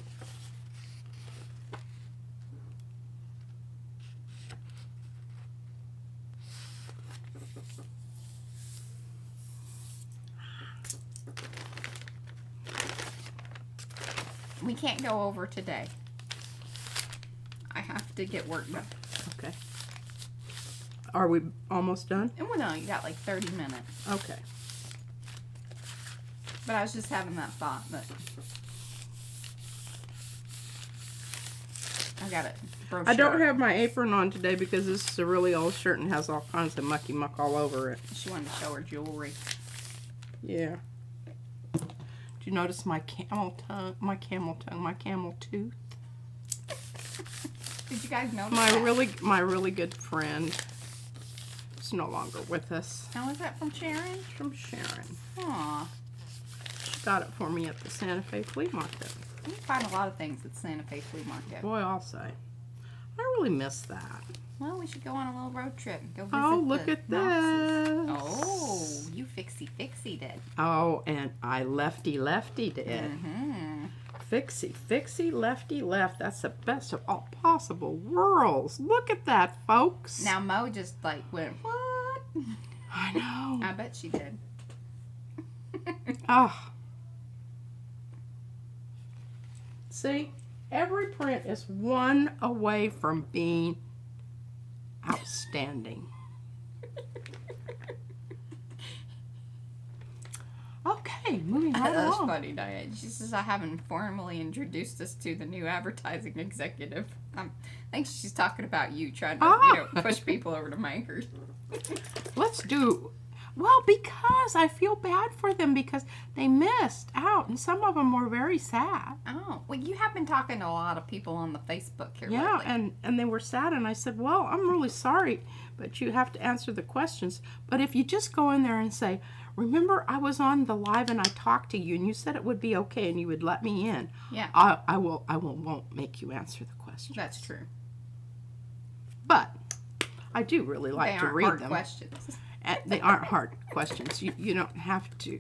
We can't go over today. I have to get work done. Okay. Are we almost done? And well, no, you got like 30 minutes. Okay. But I was just having that thought that I got it. I don't have my apron on today because this is a really old shirt and has all kinds of mucky muck all over it. She wanted to show her jewelry. Yeah. Do you notice my camel tooth? Did you guys notice My that? really good friend is no longer with us. How is that from Sharon? From Sharon. Aw. She got it for me at the Santa Fe Flea Market. You can find a lot of things at Santa Fe Flea Market. Boy, I'll say. I really miss that. Well, we should go on a little road trip and go visit Oh, look the at Knoxes. this. Oh, you fixie did. Oh, and I lefty did. Mm-hmm. Fixie, lefty, left. That's the best of all possible worlds. Look at that, folks. Now, Mo just went, what? I know. I bet she did. Oh. See, every print is one away from being outstanding. Okay, moving right That's along. funny, Diane. She says, I haven't formally introduced us to the new advertising executive. I think she's talking about you trying to, push people over to Makers. Let's do. Well, because I feel bad for them because they missed out, and some of them were very sad. Oh, well, you have been talking to a lot of people on the Facebook here Yeah, lately. and they were sad, and I said, well, I'm really sorry, but you have to answer the questions. But if you just go in there and say, remember I was on the live and I talked to you and you said it would be okay and you would let me in. Yeah. I won't make you answer the questions. That's true. But I do really They like to aren't read hard them. questions. They aren't hard questions. You don't have to you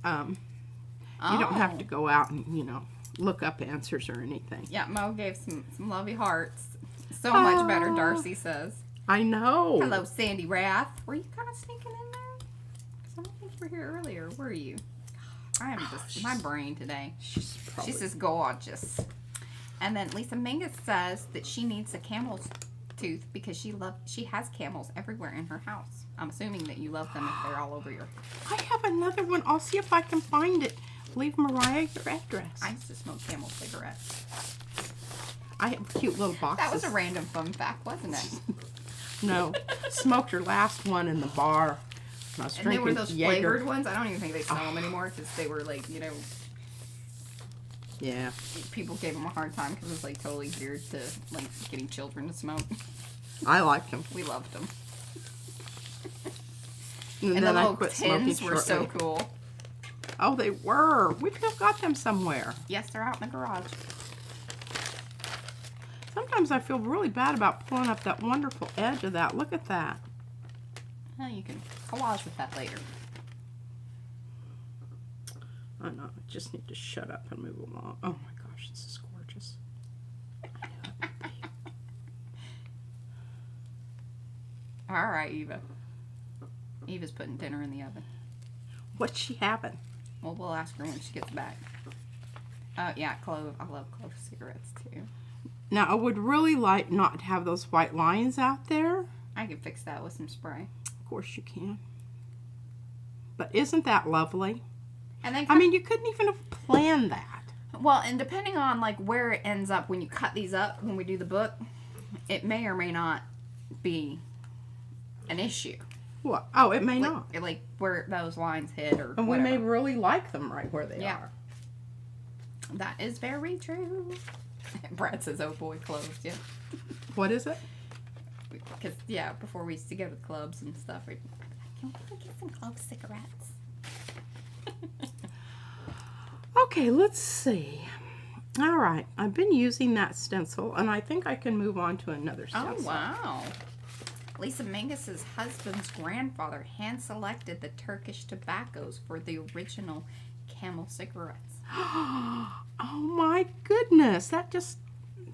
don't have to go out and look up answers or anything. Yeah, Mo gave some lovey hearts. So much better, Darcy says. I know. Hello, Sandy Rath. Were you kind of sneaking in there? 'Cause I don't think you were here earlier. Were you? I am just my brain today. She's just gorgeous. And then Lisa Mingus says that she needs a camel's tooth because she has camels everywhere in her house. I'm assuming that you love them if they're all over your. I have another one. I'll see if I can find it. Leave Mariah your address. I used to smoke Camel cigarettes. I have cute little boxes. That was a random fun fact, wasn't it? No. Smoked her last one in the bar. I was And they were drinking those Jaeger. flavored ones. I don't even think they sell them anymore because they were like, Yeah. people gave them a hard time because it was like totally geared to like getting children to smoke. I liked them. We loved them. And And the then I little quit smoking tins were so shortly. cool. Oh, they were. We could have got them somewhere. Yes, they're out in the garage. Sometimes I feel really bad about pulling up that wonderful edge of that. Look at that. Well, you can collage with that later. I know. I just need to shut up and move along. Oh my gosh, this is gorgeous. I know it would be. All right, Eva. Eva's putting dinner in the oven. What's she having? Well, we'll ask her when she gets back. Yeah, clove. I love clove cigarettes too. Now, I would really like not to have those white lines out there. I can fix that with some spray. Of course you can. But isn't that lovely? And then I mean, you couldn't even have planned that. well, and depending on like where it ends up when you cut these up when we do the book, it may or may not be an issue. What? Oh, it may not. Like where those lines hit or And we whatever. may really like them right where they Yeah. are. That is very true. Brad says, "Oh boy, cloves." Yeah. What is it? Because before we used to go to clubs and stuff, we'd be like, "Can we get some clove cigarettes?" Okay, let's see. All right, I've been using that stencil, and I think I can move on to another stencil. Oh, wow. Lisa Mingus's husband's grandfather hand-selected the Turkish tobaccos for the original Camel cigarettes. Oh my goodness, that.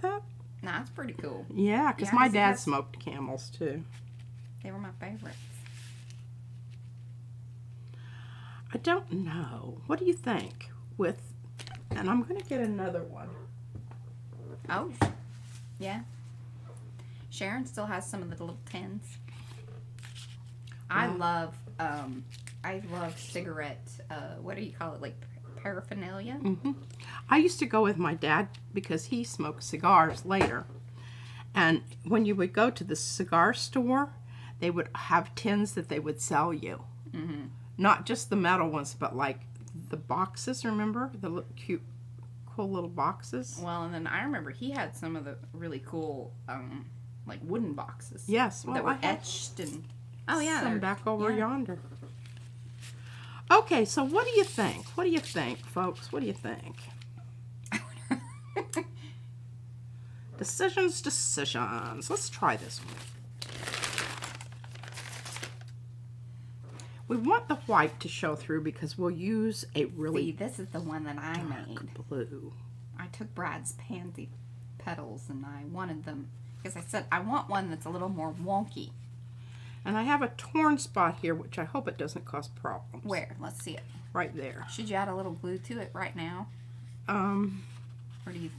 Nah, that's pretty cool. Yeah, because Yeah, my see, dad that's- smoked Camels too. They were my favorites. I don't know. What do you think? And I'm going to get another one. Oh, yeah. Sharon still has some of the little tins. I love cigarette, what do you call it, like paraphernalia? Mm-hmm. I used to go with my dad because he smoked cigars later. And when you would go to the cigar store, they would have tins that they would sell you. Mm-hmm. Not just the metal ones, but like the boxes, remember? The cute, cool little boxes. Well, and then I remember he had some of the really cool, like wooden boxes. Yes, well, that were I have etched and... Oh, yeah. some they're- back over yeah. yonder. Okay, so what do you think? What do you think, folks? What do you think? Decisions. Let's try this one. We want the white to show through because we'll use a See, really this is the one that I made. dark blue. I took Brad's pansy petals and I wanted them... Because I said, I want one that's a little more wonky. And I have a torn spot here, which I hope it doesn't cause problems. Where? Let's see it. Right there. Should you add a little glue to it right now? Or do you...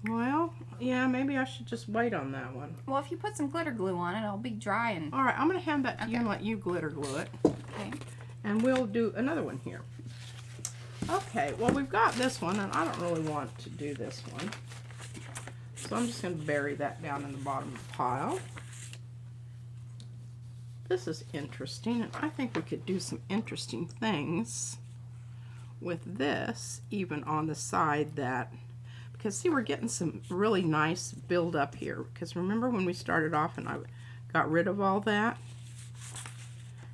Well, yeah, maybe I should just wait on that one. Well, if you put some glitter glue on it, it'll be dry and... All right, I'm going to hand that to you Okay. and let you glitter glue it. Okay. And we'll do another one here. Okay, well, we've got this one, and I don't really want to do this one. So I'm just going to bury that down in the bottom of the pile. This is interesting, and I think we could do some interesting things with this, even on the side that, because see, we're getting some really nice build up here, because remember when we started off and I got rid of all that?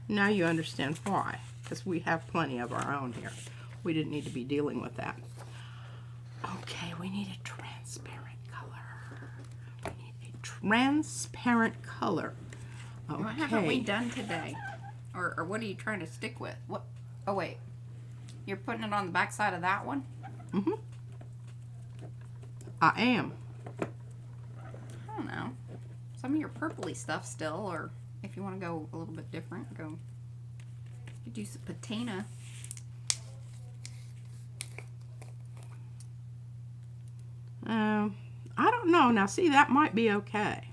Now you understand why, because we have plenty of our own here. We didn't need to be dealing with that. Okay, we need a transparent color. We need a transparent color. Okay. What haven't we done today? Or what are you trying to stick with? What? Oh, wait. You're putting it on the back side of that one? Mm-hmm. I am. I don't know. Some of your purpley stuff still, or if you want to go a little bit different, go. You could do some patina. I don't know. Now, see, that might be okay.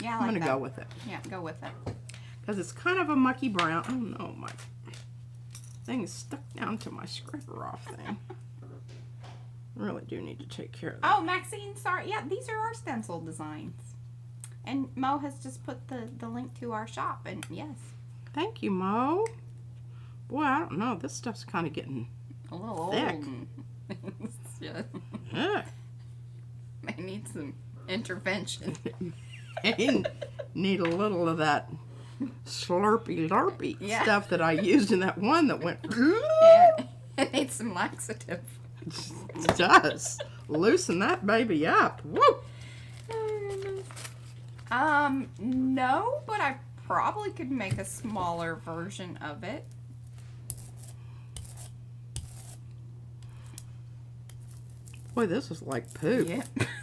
Yeah, I like I'm going to that. go with it. Yeah, go with it. Because it's kind of a mucky brown. Oh, no, my thing is stuck down to my scraper off thing. I really do need to take care of that. Oh, Maxine, sorry. Yeah, these are our stencil designs. And Mo has just put the link to our shop, and yes. Thank you, Mo. Boy, I don't know. This stuff's kind of getting A little thick. old. And yeah. Ugh. May need some intervention. I need a little of that slurpy lurpy Yeah. stuff that I used in that one that went. Yeah, it needs some laxative. It does. Loosen that baby up. Woo! No, but I probably could make a smaller version of it. Boy, this is like poop. Yeah,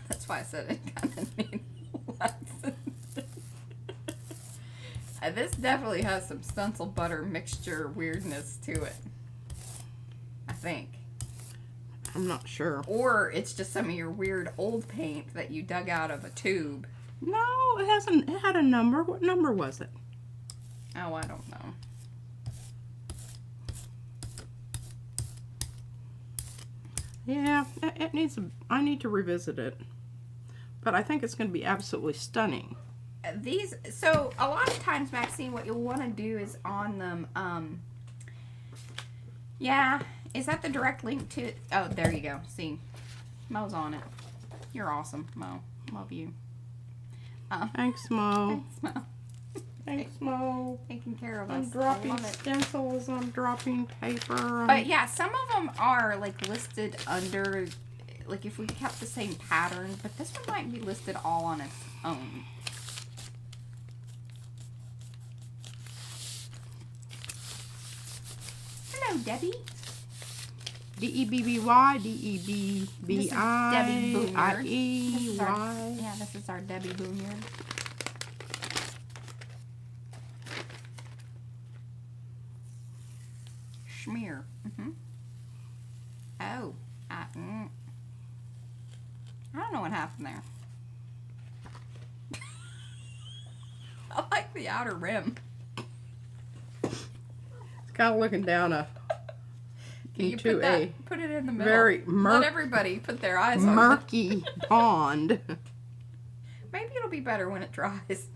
that's why I said it kind of needs laxative. This definitely has some stencil butter mixture weirdness to it. I think. I'm not sure. Or it's just some of your weird old paint that you dug out of a tube. No, it hasn't. It had a number. What number was it? Oh, I don't know. Yeah, it needs. I need to revisit it, but I think it's going to be absolutely stunning. These, so a lot of times, Maxine, what you'll want to do is on them, yeah, is that the direct link to it? Oh, there you go. See, Mo's on it. You're awesome, Mo. Love you. Thanks, Mo. Thanks, Mo. Thanks, Mo. Taking care of I'm us. dropping I love it. stencils. I'm dropping paper. But yeah, some of them are like listed under, like if we kept the same pattern, but this one might be listed all on its own. Hello, Debbie. D-E-B-B-Y, D-E-B-B-I-I-E-Y. Yeah, this is our Debbie Boonyard. Schmear. Oh. I don't know what happened there. I like the outer rim. It's kind of looking down Can you into put it in the middle? very Let everybody put their eyes on it. murky pond. Maybe it'll be better when it dries.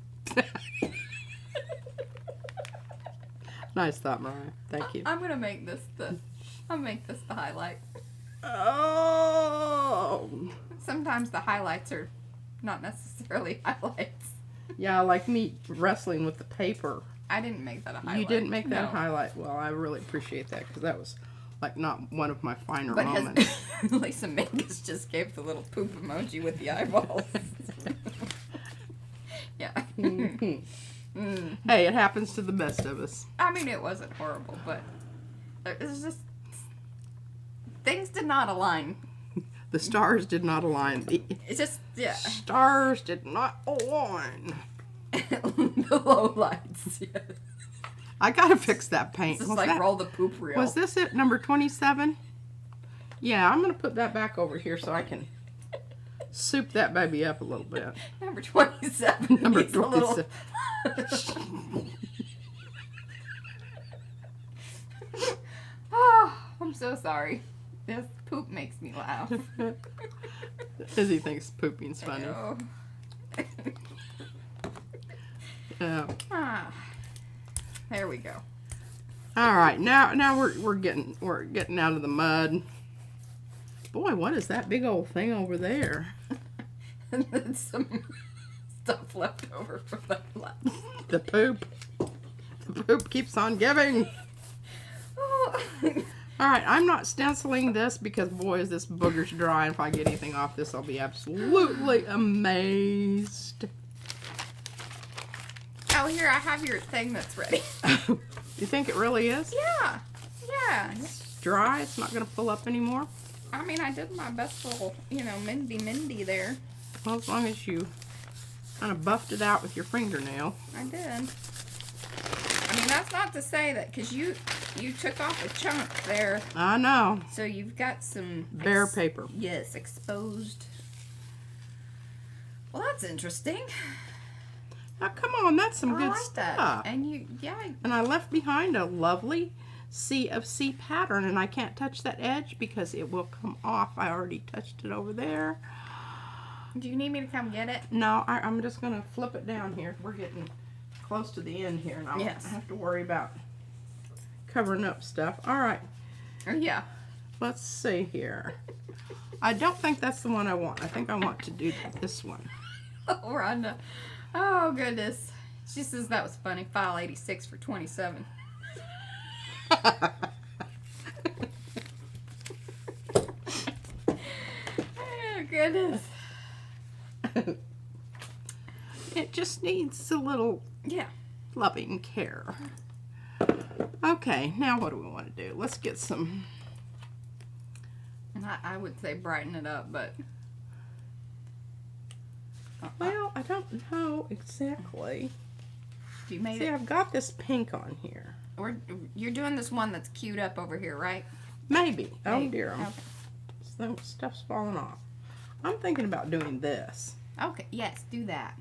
Nice thought, Mariah. Thank you. I'm gonna make this the highlight. Oh. Sometimes the highlights are not necessarily highlights. Yeah, like me wrestling with the paper. I didn't make that a highlight. You didn't make that No. a highlight. Well, I really appreciate that because that was like not one of my finer But moments. Lisa Mingus just gave the little poop emoji with the eyeballs. Yeah. Hey, it happens to the best of us. I mean, it wasn't horrible, but it's just things did not align. The stars did not align. The It's just, yeah. stars did not align. The low lights. Yeah. I gotta fix that paint. Just Was like that- roll the poop reel. Was this it, number 27? Yeah, I'm gonna put that back over here so I can soup that baby up a little bit. Number 27. Number needs a little- 27. Oh, I'm so sorry. This poop makes me laugh. Izzy thinks pooping's funny. Oh. Ah, there we go. All right, now we're getting out of the mud. Boy, what is that big old thing over there? And then some stuff left over from the last. The poop. The poop keeps on giving. Oh. All right, I'm not stenciling this because, boy, is this booger's dry. And if I get anything off this, I'll be absolutely amazed. Oh, here, I have your thing that's ready. You think it really is? Yeah. Yeah. It's dry. It's not going to pull up anymore. I mean, I did my best little, mindy there. Well, as long as you kind of buffed it out with your fingernail. I did. I mean, that's not to say that, because you took off a chunk there. I know. So you've got some... Bare paper. Yes, exposed. Well, that's interesting. Now, come on. That's some I good like stuff. that. And And I left behind a lovely C of C pattern, and I can't touch that edge because it will come off. I already touched it over there. Do you need me to come get it? No, I'm just going to flip it down here. We're getting close to the end here, and I don't Yes. have to worry about covering up stuff. All right. Oh, yeah. Let's see here. I don't think that's the one I want. I think I want to do this one. Oh, Rhonda. Oh, goodness. She says that was funny. File 86 for 27. Oh, goodness. It just needs a little Yeah. loving care. Okay, now what do we want to do? Let's get some... I would say brighten it up, but... Well, I don't know exactly. You made See, it. I've got this pink on here. You're doing this one that's queued up over here, right? Maybe. Oh, Maybe. dear. Okay. Some stuff's falling off. I'm thinking about doing this. Okay, yes, do that.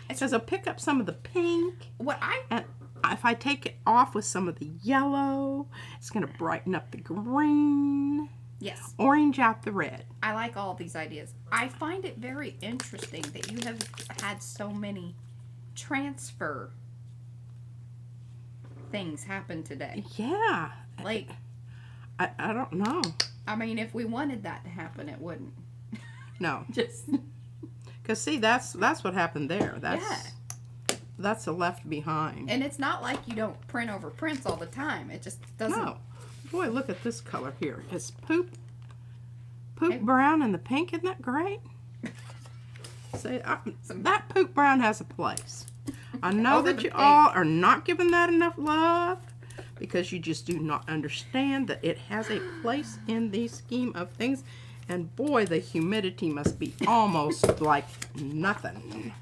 Because I'll pick up some of the pink. What And if I take it off with some of the yellow, it's going to brighten up the green. Yes, Orange out the red. I like all these ideas. I find it very interesting that you have had so many transfer things happen today. Yeah. Like, I don't know. I mean, if we wanted that to happen, it wouldn't. No. Just Because, see, that's what happened there. That's a left behind. and it's not like you don't print over prints all the time. It just doesn't. No. Boy, look at this color here. It's poop Hey. brown and the pink. Isn't that great? See, that poop brown has a place. I know Over that the you pink. all are not giving that enough love because you just do not understand that it has a place in the scheme of things. And boy, the humidity must be almost like nothing.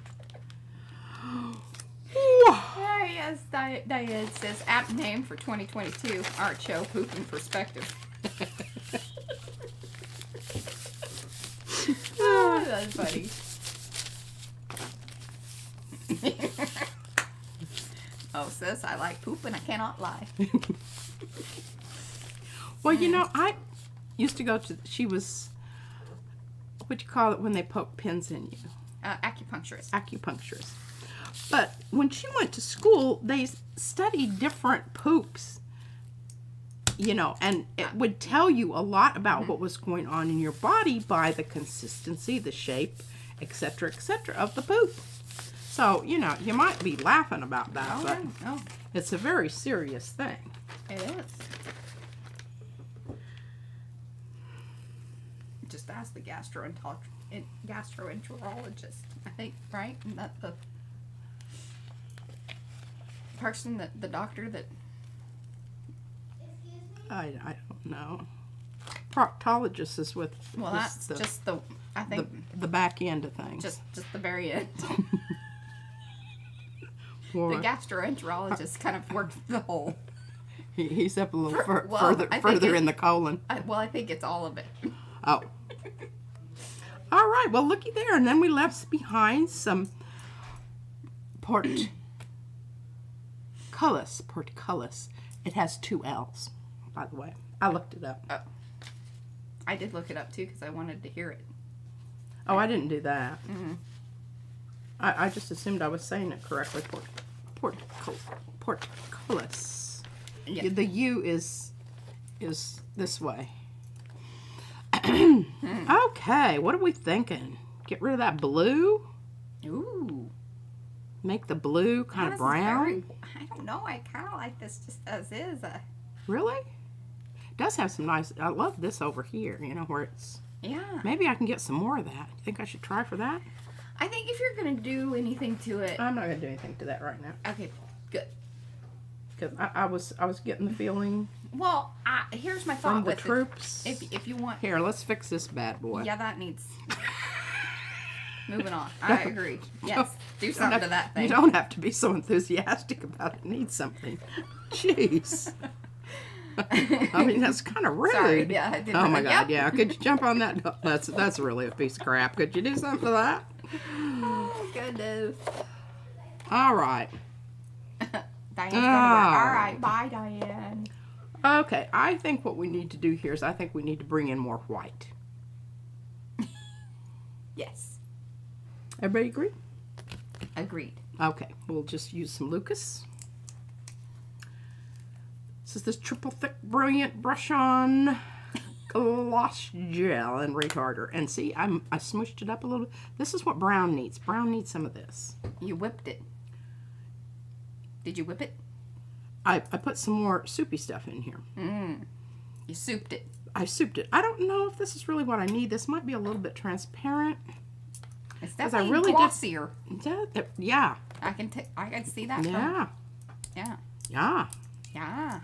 Yeah, yes, Diane says app name for 2022 art show Poop in Perspective. Oh, that's funny. Oh, sis, I like poop and I cannot lie. Well, you know, I used to go to, she was, what do you call it when they poke pins in you? Acupuncturist. Acupuncturist. But when she went to school, they studied different poops, you know, and it would tell you a lot about what was going on in your body by the consistency, the shape, etc., of the poop. So, you know, you might be laughing about that, Oh, but yeah. Oh, it's a very serious thing. it is. Just ask the gastroenterologist, I think, right? Isn't that the person, the doctor that... I don't know. Proctologist is with Well, that's just the, I think, the back end of things. just the very end. Or The gastroenterologist kind of works the whole... he's up a little Well, further I think further it- in the colon. I think it's all of it. Oh. All right. Well, looky there. And then we left behind some portcullis. Portcullis. It has 2 L's, by the way. I looked it up. Oh. I did look it up, too, because I wanted to hear it. Oh, I didn't do that. Mhm. I just assumed I was saying it correctly. Portcullis. Yeah. The U is this way. Okay, what are we thinking? Get rid of that blue? Ooh. Make the blue kind of This is brown? I don't know. I kind of like this just as is. Really? It does have some nice... I love this over here, you know, where it's... Yeah. Maybe I can get some more of that. You think I should try for that? I think if you're going to do anything to it... I'm not going to do anything to that right now. Okay, good. Because I was getting the feeling Well, here's my thought from the with troops. it. If you want... Here, let's fix this bad boy. Yeah, that needs... Moving on. I agree. Yes. Do something to that thing. You don't have to be so enthusiastic about it. Need something. Jeez. I mean, that's kind of rude. Sorry, yeah, I didn't Oh my know. God, Yep. yeah. Could you jump on that? That's really a piece of crap. Could you do something to that? Oh, goodness. All right. Diane's going to work. All right. Bye, Diane. Okay, I think what we need to do here is I think we need to bring in more white. Yes. Everybody agree? Agreed. Okay, we'll just use some Lucas. This is this triple thick brilliant brush on gloss gel and retarder. And see, I smushed it up a little. This is what brown needs. Brown needs some of this. You whipped it. Did you whip it? I put some more soupy stuff in here. You souped it. I souped it. I don't know if this is really what I need. This might be a little bit transparent. It's 'Cause I definitely really did- glossier. Yeah. I can see that. Yeah. Yeah. Yeah. Yeah.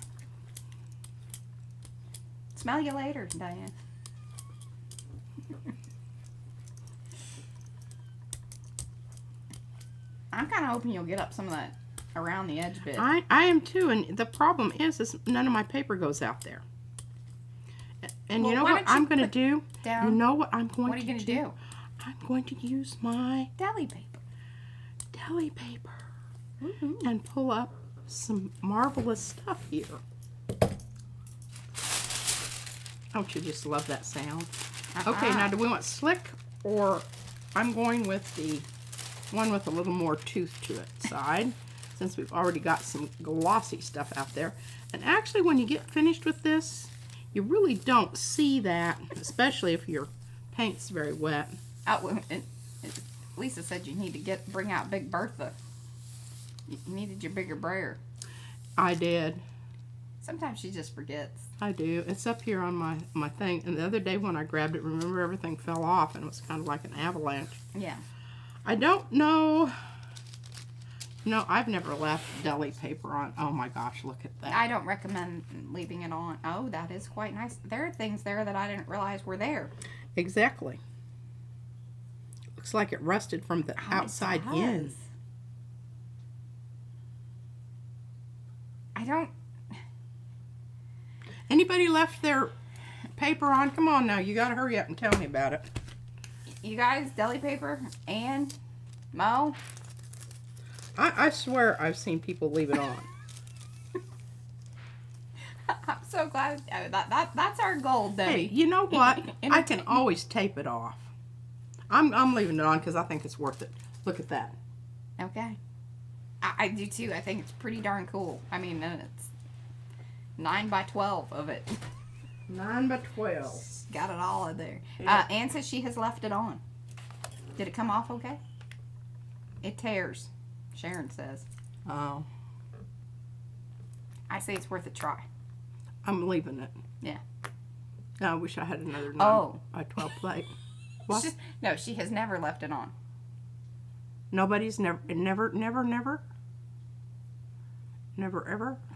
Smell you later, Diane. I'm kind of hoping you'll get up some of that around the edge bit. I am too, and the problem is none of my paper goes out there. And Well, you know why what don't you I'm going to put do? down- You know what I'm going What are to you going to do? I'm going to use my Deli paper. deli paper and pull up some marvelous stuff here. Don't you just love that sound? Okay, now do we want slick, or I'm going with the one with a little more tooth to it side, since we've already got some glossy stuff out there. And actually, when you get finished with this, you really don't see that, especially if your paint's very wet. Oh, Lisa said you need to bring out Big Bertha. You needed your bigger brayer. I did. Sometimes she just forgets. I do. It's up here on my thing. And the other day when I grabbed it, remember everything fell off and it was kind of like an avalanche. Yeah. I don't know. No, I've never left deli paper on. Oh my gosh, look at that. I don't recommend leaving it on. Oh, that is quite nice. There are things there that I didn't realize were there. Exactly. Looks like it rusted from the Oh, it outside in. does. I don't... Anybody left their paper on? Come on now, you gotta hurry up and tell me about it. You guys, deli paper and Mo? I swear I've seen people leave it on. I'm so glad. That's our goal, Debbie. Hey, you know what? I can always tape it off. I'm leaving it on because I think it's worth it. Look at that. Okay. I do too. I think it's pretty darn cool. I mean, and it's 9 by 12 of it. 9 by 12. Got it all in there. Yeah. Ann says she has left it on. Did it come off okay? It tears, Sharon says. Oh, I say it's worth a try. I'm leaving it. Yeah. I wish I had another 9 Oh. by 12 plate. What? No, she has never left it on. Nobody's never ever.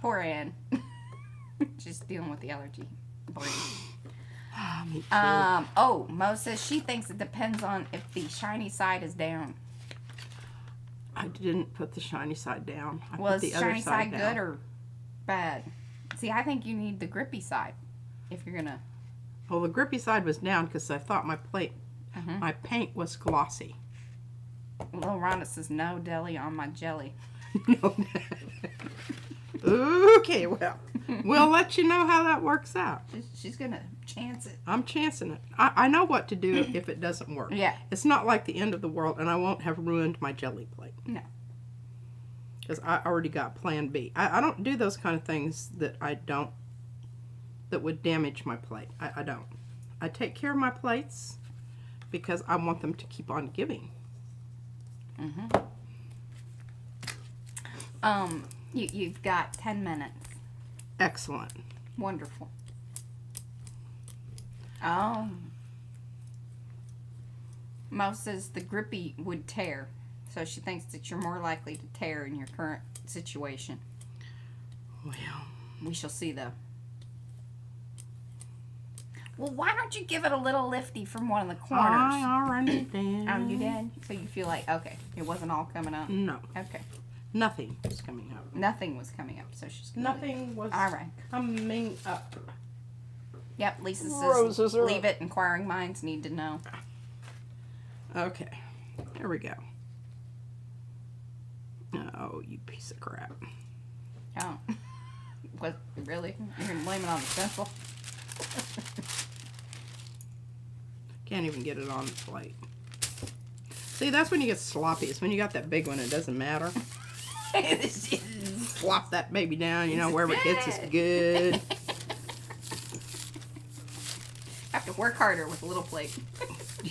Poor Ann. She's dealing with the allergy. Brain. Me too. Oh, Mo says she thinks it depends on if the shiny side is down. I didn't put the shiny side down. I Was put the shiny other side side down. good or bad? See, I think you need the grippy side if you're gonna. Well, the grippy side was down because I thought my paint was glossy. Little Rhonda says no deli on my jelly. No. Okay, well, we'll let you know how that works out. She's gonna chance it. I'm chancing it. I know what to do if it doesn't work. Yeah. It's not like the end of the world, and I won't have ruined my jelly plate. No. Because I already got plan B. I don't do those kind of things that would damage my plate. I don't. I take care of my plates because I want them to keep on giving. You've got 10 minutes. Excellent. Wonderful. Oh. Mo says the grippy would tear. So she thinks that you're more likely to tear in your current situation. Well, we shall see, though. Well, why don't you give it a little lifty from one of the corners? I already did. Oh, you did? So you feel like, okay, it wasn't all coming up? No. Okay. Nothing was coming up. Nothing was coming up, so she's gonna Nothing was all right. coming up. Yep, Lisa Roses says are leave up. it. Inquiring minds need to know. Okay. Here we go. Oh, you piece of crap. Oh. What, really? You're going to blame it on the stencil? Can't even get it on the plate. See, that's when you get sloppy. It's when you got that big one, it doesn't matter. Flop that baby down, you know, wherever it hits is good. Have to work harder with a little plate.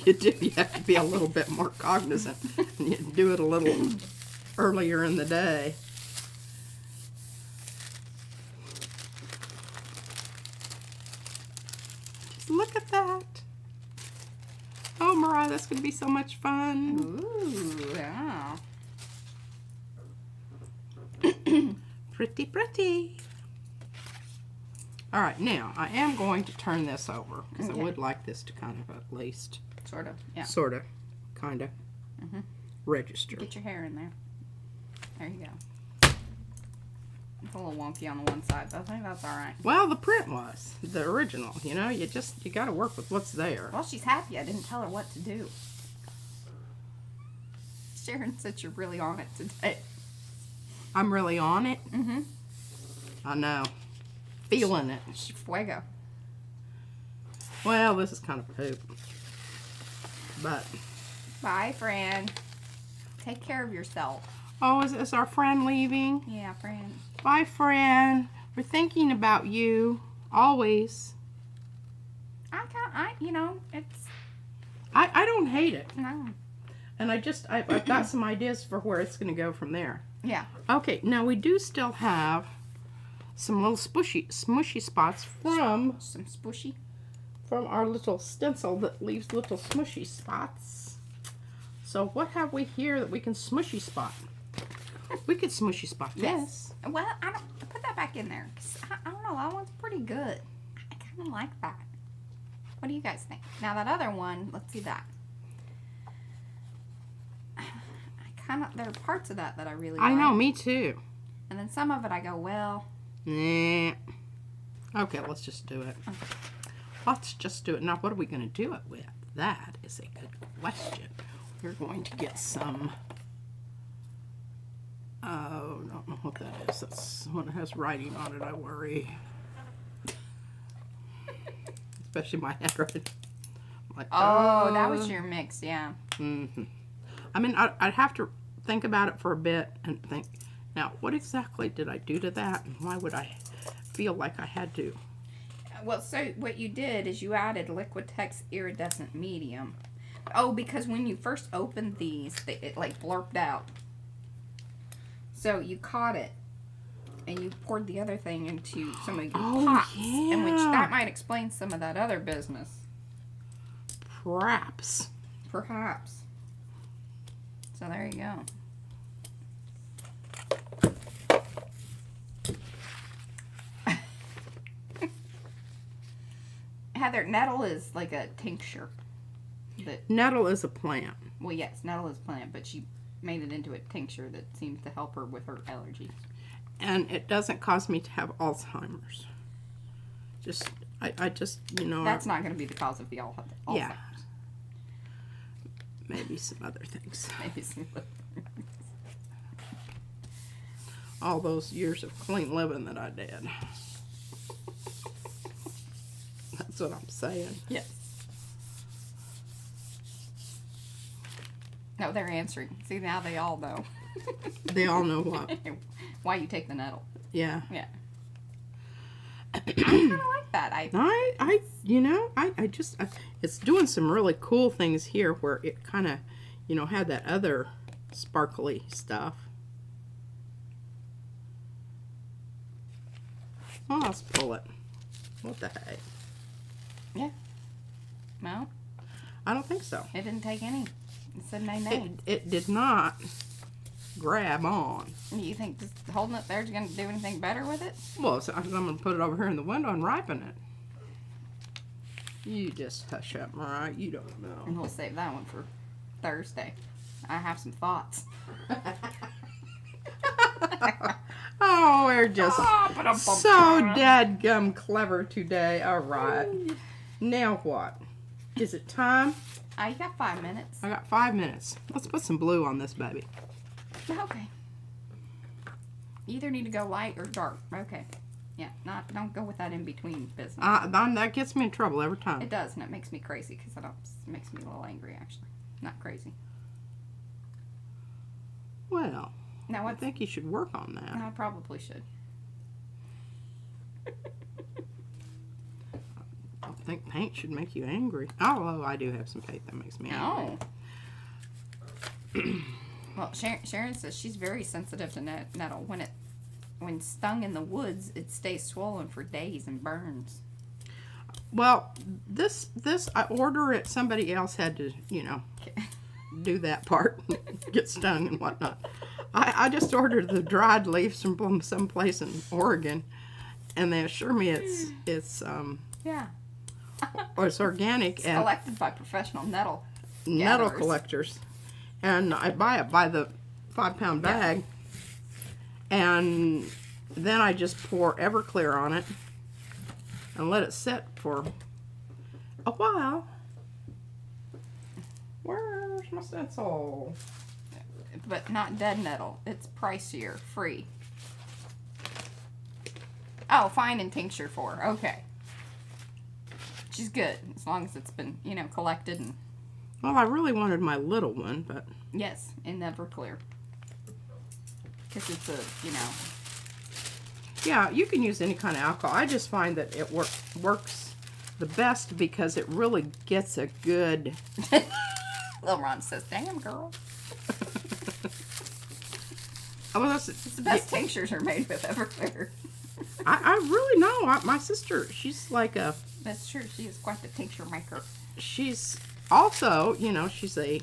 You do. You have to be a little bit more cognizant. And you do it a little earlier in the day. Just look at that. Oh, Mariah, that's going to be so much fun. Ooh, yeah. Pretty, pretty. All right, now I am going to turn this over because I would like this to kind of at least Sort of, yeah. sort of, kind of register. Get your hair in there. There you go. It's a little wonky on the one side, but I think that's all right. Well, the print was the original. You know, you got to work with what's there. Well, she's happy I didn't tell her what to do. Sharon said you're really on it today. I'm really on it. I know. Feeling it. Fuego. Well, this is kind of poop. But. Bye, Fran. Take care of yourself. Oh, is our friend leaving? Yeah, Fran. Bye, friend. We're thinking about you. Always. You know, it's... I don't hate it. No. And I've got some ideas for where it's going to go from there. Yeah. Okay, now we do still have some little smushy spots from Some spooshy. our little stencil that leaves little smushy spots. So what have we here that we can smushy spot? We could smushy spot this. Yes. Well, I put that back in there. 'Cause I don't know. That one's pretty good. I kind of like that. What do you guys think? Now that other one, let's see that. There are parts of that I really like. I know, me too. And then some of it I go, well. Nah. Okay, let's just do it. Okay. Let's just do it. Now, what are we going to do it with? That is a good question. We're going to get some... Oh, I don't know what that is. That's when it has writing on it, I worry. Especially my handwriting. Like, Oh, that was your mix, yeah. I mean, I'd have to think about it for a bit and think, now, what exactly did I do to that? And why would I feel like I had to? Well, so what you did is you added Liquitex Iridescent Medium. Oh, because when you first opened these, it like blurped out. So you caught it, and you poured the other thing into some of your pots. Yeah. And which that might explain some of that other business. Perhaps. Perhaps. So there you go. Heather, nettle is like a tincture. Nettle is a plant. Well, yes, nettle is plant, but she made it into a tincture that seems to help her with her allergies. And it doesn't cause me to have Alzheimer's. I just, you know. That's not going to be the cause of the Alzheimer's. Yeah. Maybe some other things. Maybe some. all those years of clean living that I did. That's what I'm saying. Yes. No, they're answering. See, now they all know. They all know what. Why you take the nettle. Yeah. Yeah. I kind of like that. It's doing some really cool things here where it kind of, had that other sparkly stuff. Well, let's pull it. What the heck? Yeah. No, I don't think so. it didn't take any. It said nay. It did not grab on. You think just holding it there is going to do anything better with it? Well, so I'm going to put it over here in the window and ripen it. You just hush up, Mariah. You don't And know. we'll save that one for Thursday. I have some thoughts. Oh, we're just so dadgum clever today. All right. Now what? Is it time? You got 5 minutes. I got 5 minutes. Let's put some blue on this baby. Okay. You either need to go light or dark. Okay. Yeah, don't go with that in between business. That gets me in trouble every time. It does, and it makes me crazy because it makes me a little angry, actually. Not crazy. Well, Now, I think you should work on that. I probably should. I don't think paint should make you angry. Although I do have some paint that makes me angry. No. Well, Sharon says she's very sensitive to nettle. When stung in the woods, it stays swollen for days and burns. Well, this I order it. Somebody else had to, do that part, get stung and whatnot. I just ordered the dried leaves from someplace in Oregon, and they assure me it's Yeah. or it's organic It's and collected by professional nettle gatherers. collectors, and I buy it by the 5-pound bag, and then I just pour Everclear on it and let it sit for a while. Where's my stencil? But not dead nettle. It's pricier, free. Oh, fine and tincture for. Okay. She's good as long as it's been, collected and. Well, I really wanted my little one, but Yes, in Everclear. Because it's a, yeah, you can use any kind of alcohol. I just find that it works the best because it really gets a good. Little Ron says, "Damn, girl." Well, It's the best tinctures are made with Everclear. I really know. My sister, she's like That's true. She is quite the tincture maker. she's also, she's a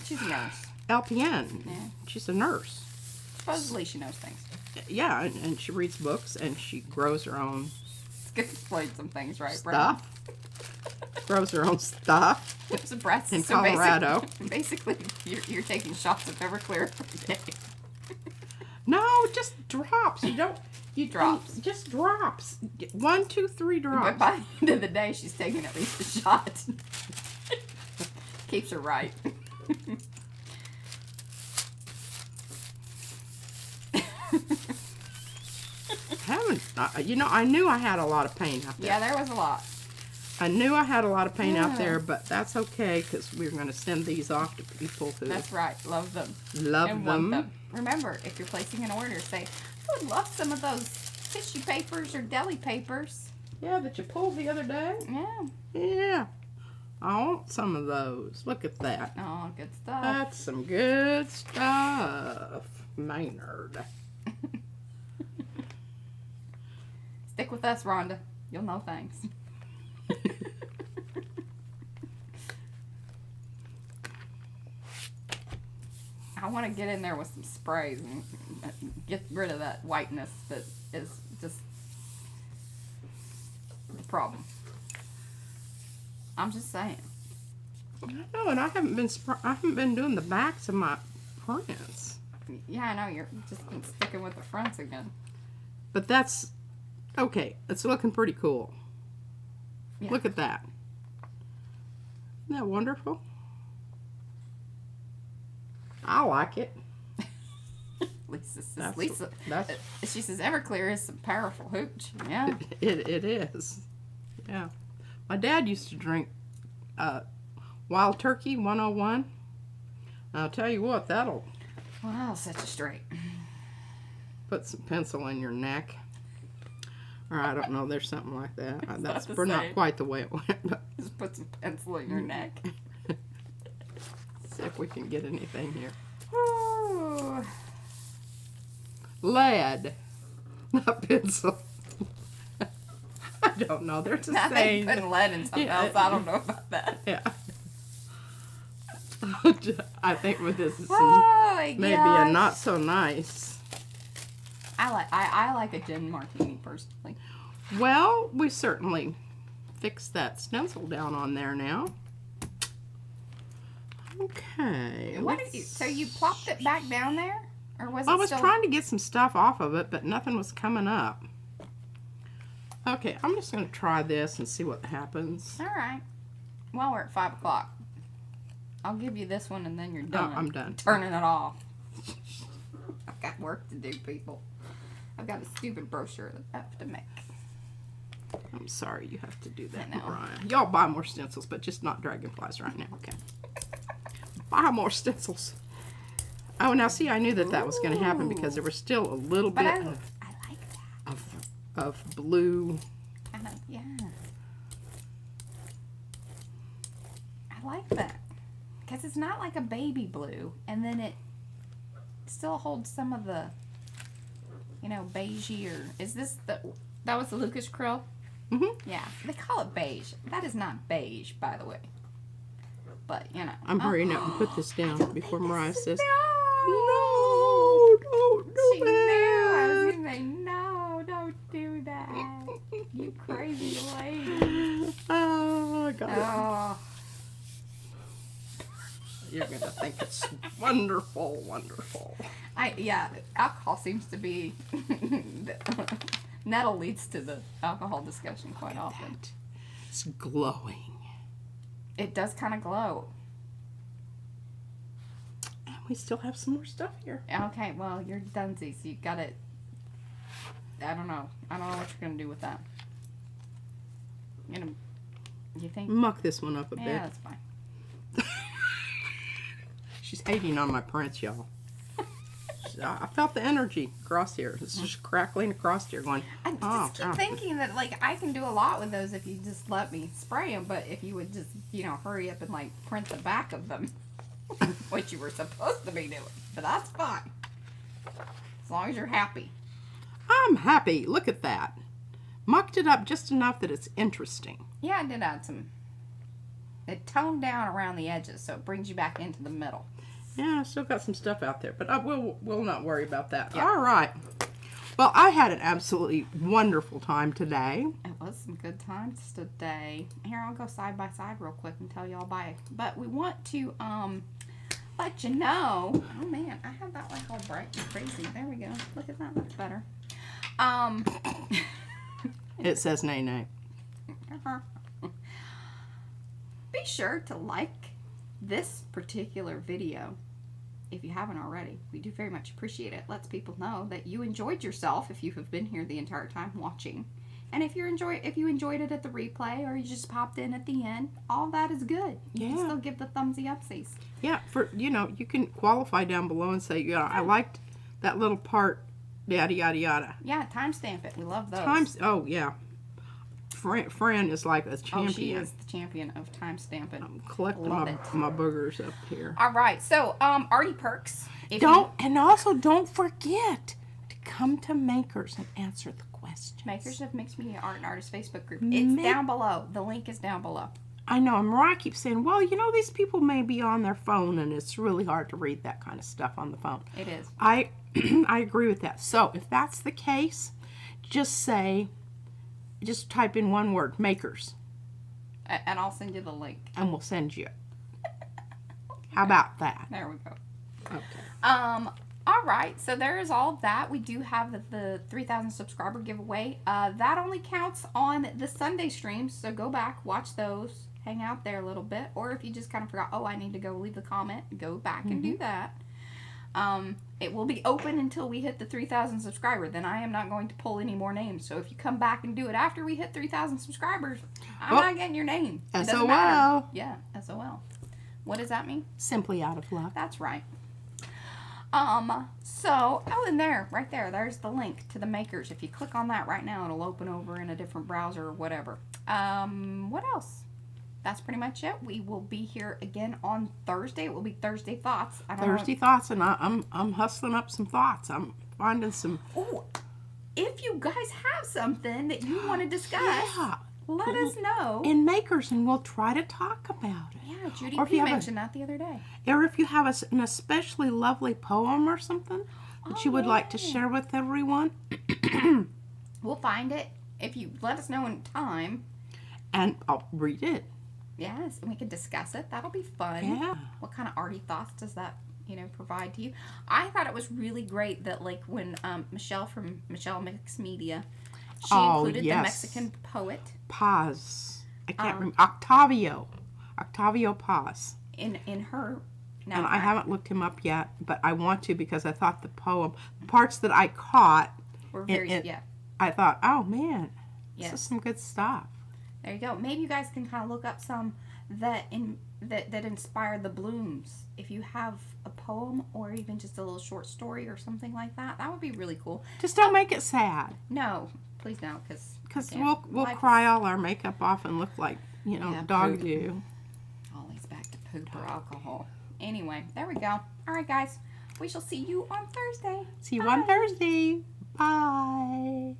She's a nurse. LPN. Yeah. She's a nurse. Supposedly she knows things. Yeah, and she reads books and she grows her own It's good to explain some things, right, Brad? stuff. Grows her own stuff. So Brad says, In Colorado. Basically, you're taking shots of Everclear every day. No, just drops. Drops. Just drops. 1, 2, 3 drops. But by the end of the day, she's taking at least a shot. Keeps her right. I knew I had a lot of paint out there. Yeah, there was a lot. I knew I had a lot of paint out Yeah. there, but that's okay because we're going to send these off to people who That's right. Love them. love And them. want them. Remember, if you're placing an order, say, I would love some of those tissue papers or deli papers. Yeah, that you pulled the other day. Yeah. Yeah. I want some of those. Look at that. Oh, good stuff. That's some good stuff, Maynard. Stick with us, Rhonda. You'll know things. I want to get in there with some sprays and get rid of that whiteness that is just the problem. I'm just saying. No, and I haven't been doing the backs of my prints. Yeah, I know you're just been sticking with the fronts again. But that's okay. It's looking pretty cool. Yeah. Look at that. Isn't that wonderful? I like it. At At least she says Everclear is some powerful hooch. Yeah. It is. Yeah. My dad used to drink Wild Turkey 101. I'll tell you what, that'll Wow, such a straight. put some pencil in your neck. Or I don't know, there's something like that. That's not the not same. quite the way it went. But Just put some pencil in your neck. see if we can get anything here. Ooh. Lead, not pencil. I don't know. There's a I think saying. putting lead in something else. I don't know about that. Yeah. I think with this, it's Oh my maybe gosh. a not so nice. I like a gin martini personally. Well, we certainly fixed that stencil down on there now. Okay. So you plopped it back down there, or was it I was still? trying to get some stuff off of it, but nothing was coming up. Okay, I'm just going to try this and see what happens. All right. Well, we're at 5 o'clock. I'll give you this one, and then you're done. I'm done. Turning it off. I've got work to do, people. I've got a stupid brochure that I have to make. I'm sorry you have to do that, I know. Mariah. Y'all buy more stencils, but just not dragonflies right now, okay? Buy more stencils. Oh, now see, I knew that was going to happen because there was still a little But bit I like that. of blue. Kind of, yeah. I like that. Because it's not like a baby blue, and then it still holds some of the, beigey, or is this that was the Lucas Krill? Mm-hmm. Yeah, they call it beige. That is not beige, by the way. But, I'm hurrying up and put this down before Mariah says, No! "No, don't do She knew I was that." going to say, no, don't do that. You crazy lady. Oh, I got it. Oh, You're going to think it's wonderful, wonderful. alcohol seems to be, nettle leads to the alcohol discussion quite often. It's glowing. It does kind of glow. And we still have some more stuff here. Okay, well, you're dunsies. You got it. I don't know what you're going to do with that. You think? Muck this one up a Yeah, bit. that's fine. She's hating on my prints, y'all. I felt the energy across here. It's just crackling across here going, I just keep thinking that, I can do a lot with those if you just let me spray them, but if you would just, hurry up and, print the back of them, which you were supposed to be doing. But that's fine. As long as you're happy. I'm happy. Look at that. Mucked it up just enough that it's interesting. Yeah, I did add some. It toned down around the edges, so it brings you back into the middle. Yeah, I still got some stuff out there, but we'll not worry about that. Yeah. All right. Well, I had an absolutely wonderful time today. It was some good times today. Here, I'll go side by side real quick and tell y'all bye. But we want to let you know. Oh man, I have that all bright and crazy. There we go. Look at that. That's better. It says nay nay. Be sure to like this particular video if you haven't already. We do very much appreciate it. Lets people know that you enjoyed yourself if you have been here the entire time watching. And if you enjoyed it at the replay or you just popped in at the end, all that is good. You can still give the thumbsy upsies. Yeah, you can qualify down below and say, yeah, I liked that little part, yada yada yada. Yeah, timestamp it. We love those. Oh yeah. Fran is like a champion. Oh, she is the champion of timestamping. I'm collecting Love my boogers up here. All right, so Arty Perks. And also don't forget to come to Makers and answer the questions. Makers of Mixed Media Art and Artists Facebook group. It's down below. The link is down below. I know, and Mariah keeps saying, well, these people may be on their phone and it's really hard to read that kind of stuff on the phone. It is. I agree with that. So if that's the case, just type in one word, Makers. And I'll send you the link. And we'll send you. How about that? There we go. Okay. All right, so there is all of that. We do have the 3,000 subscriber giveaway. That only counts on the Sunday streams, so go back, watch those, hang out there a little bit. Or if you just kind of forgot, I need to go leave the comment, go back and do that. It will be open until we hit the 3,000 subscriber. Then I am not going to pull any more names. So if you come back and do it after we hit 3,000 subscribers, I'm not getting your name. It doesn't matter. Yeah, SOL. What does that mean? Simply out of luck. That's right. In there, right there, there's the link to the makers. If you click on that right now, it'll open over in a different browser or whatever. What else? That's pretty much it. We will be here again on Thursday. It will be Thursday Thoughts. Thursday Thoughts, and I'm hustling up some thoughts. I'm finding some. Oh, if you guys have something that you want to discuss, let us know. In Makers, and we'll try to talk about it. Yeah, Judy P. mentioned that the other day. Or if you have an especially lovely poem or something that you would like to share with everyone. We'll find it if you let us know in time. And I'll read it. Yes, and we can discuss it. That'll be fun. Yeah. What kind of arty thoughts does that, provide to you? I thought it was really great that, like, when Michelle from Michelle Mix Media, she included the Mexican poet. Paz. I can't remember. Octavio Paz. In her. No, and I haven't looked him up yet, but I want to because I thought the parts that I caught were very, I thought, oh man, this is some good stuff. There you go. Maybe you guys can kind of look up some that inspired the blooms. If you have a poem or even just a little short story or something like that, that would be really cool. Just don't make it sad. No, please don't, because we'll cry all our makeup off and look like dog do. Always back to poop or alcohol. Anyway, there we go. All right, guys. We shall see you on Thursday. See you on Thursday. Bye.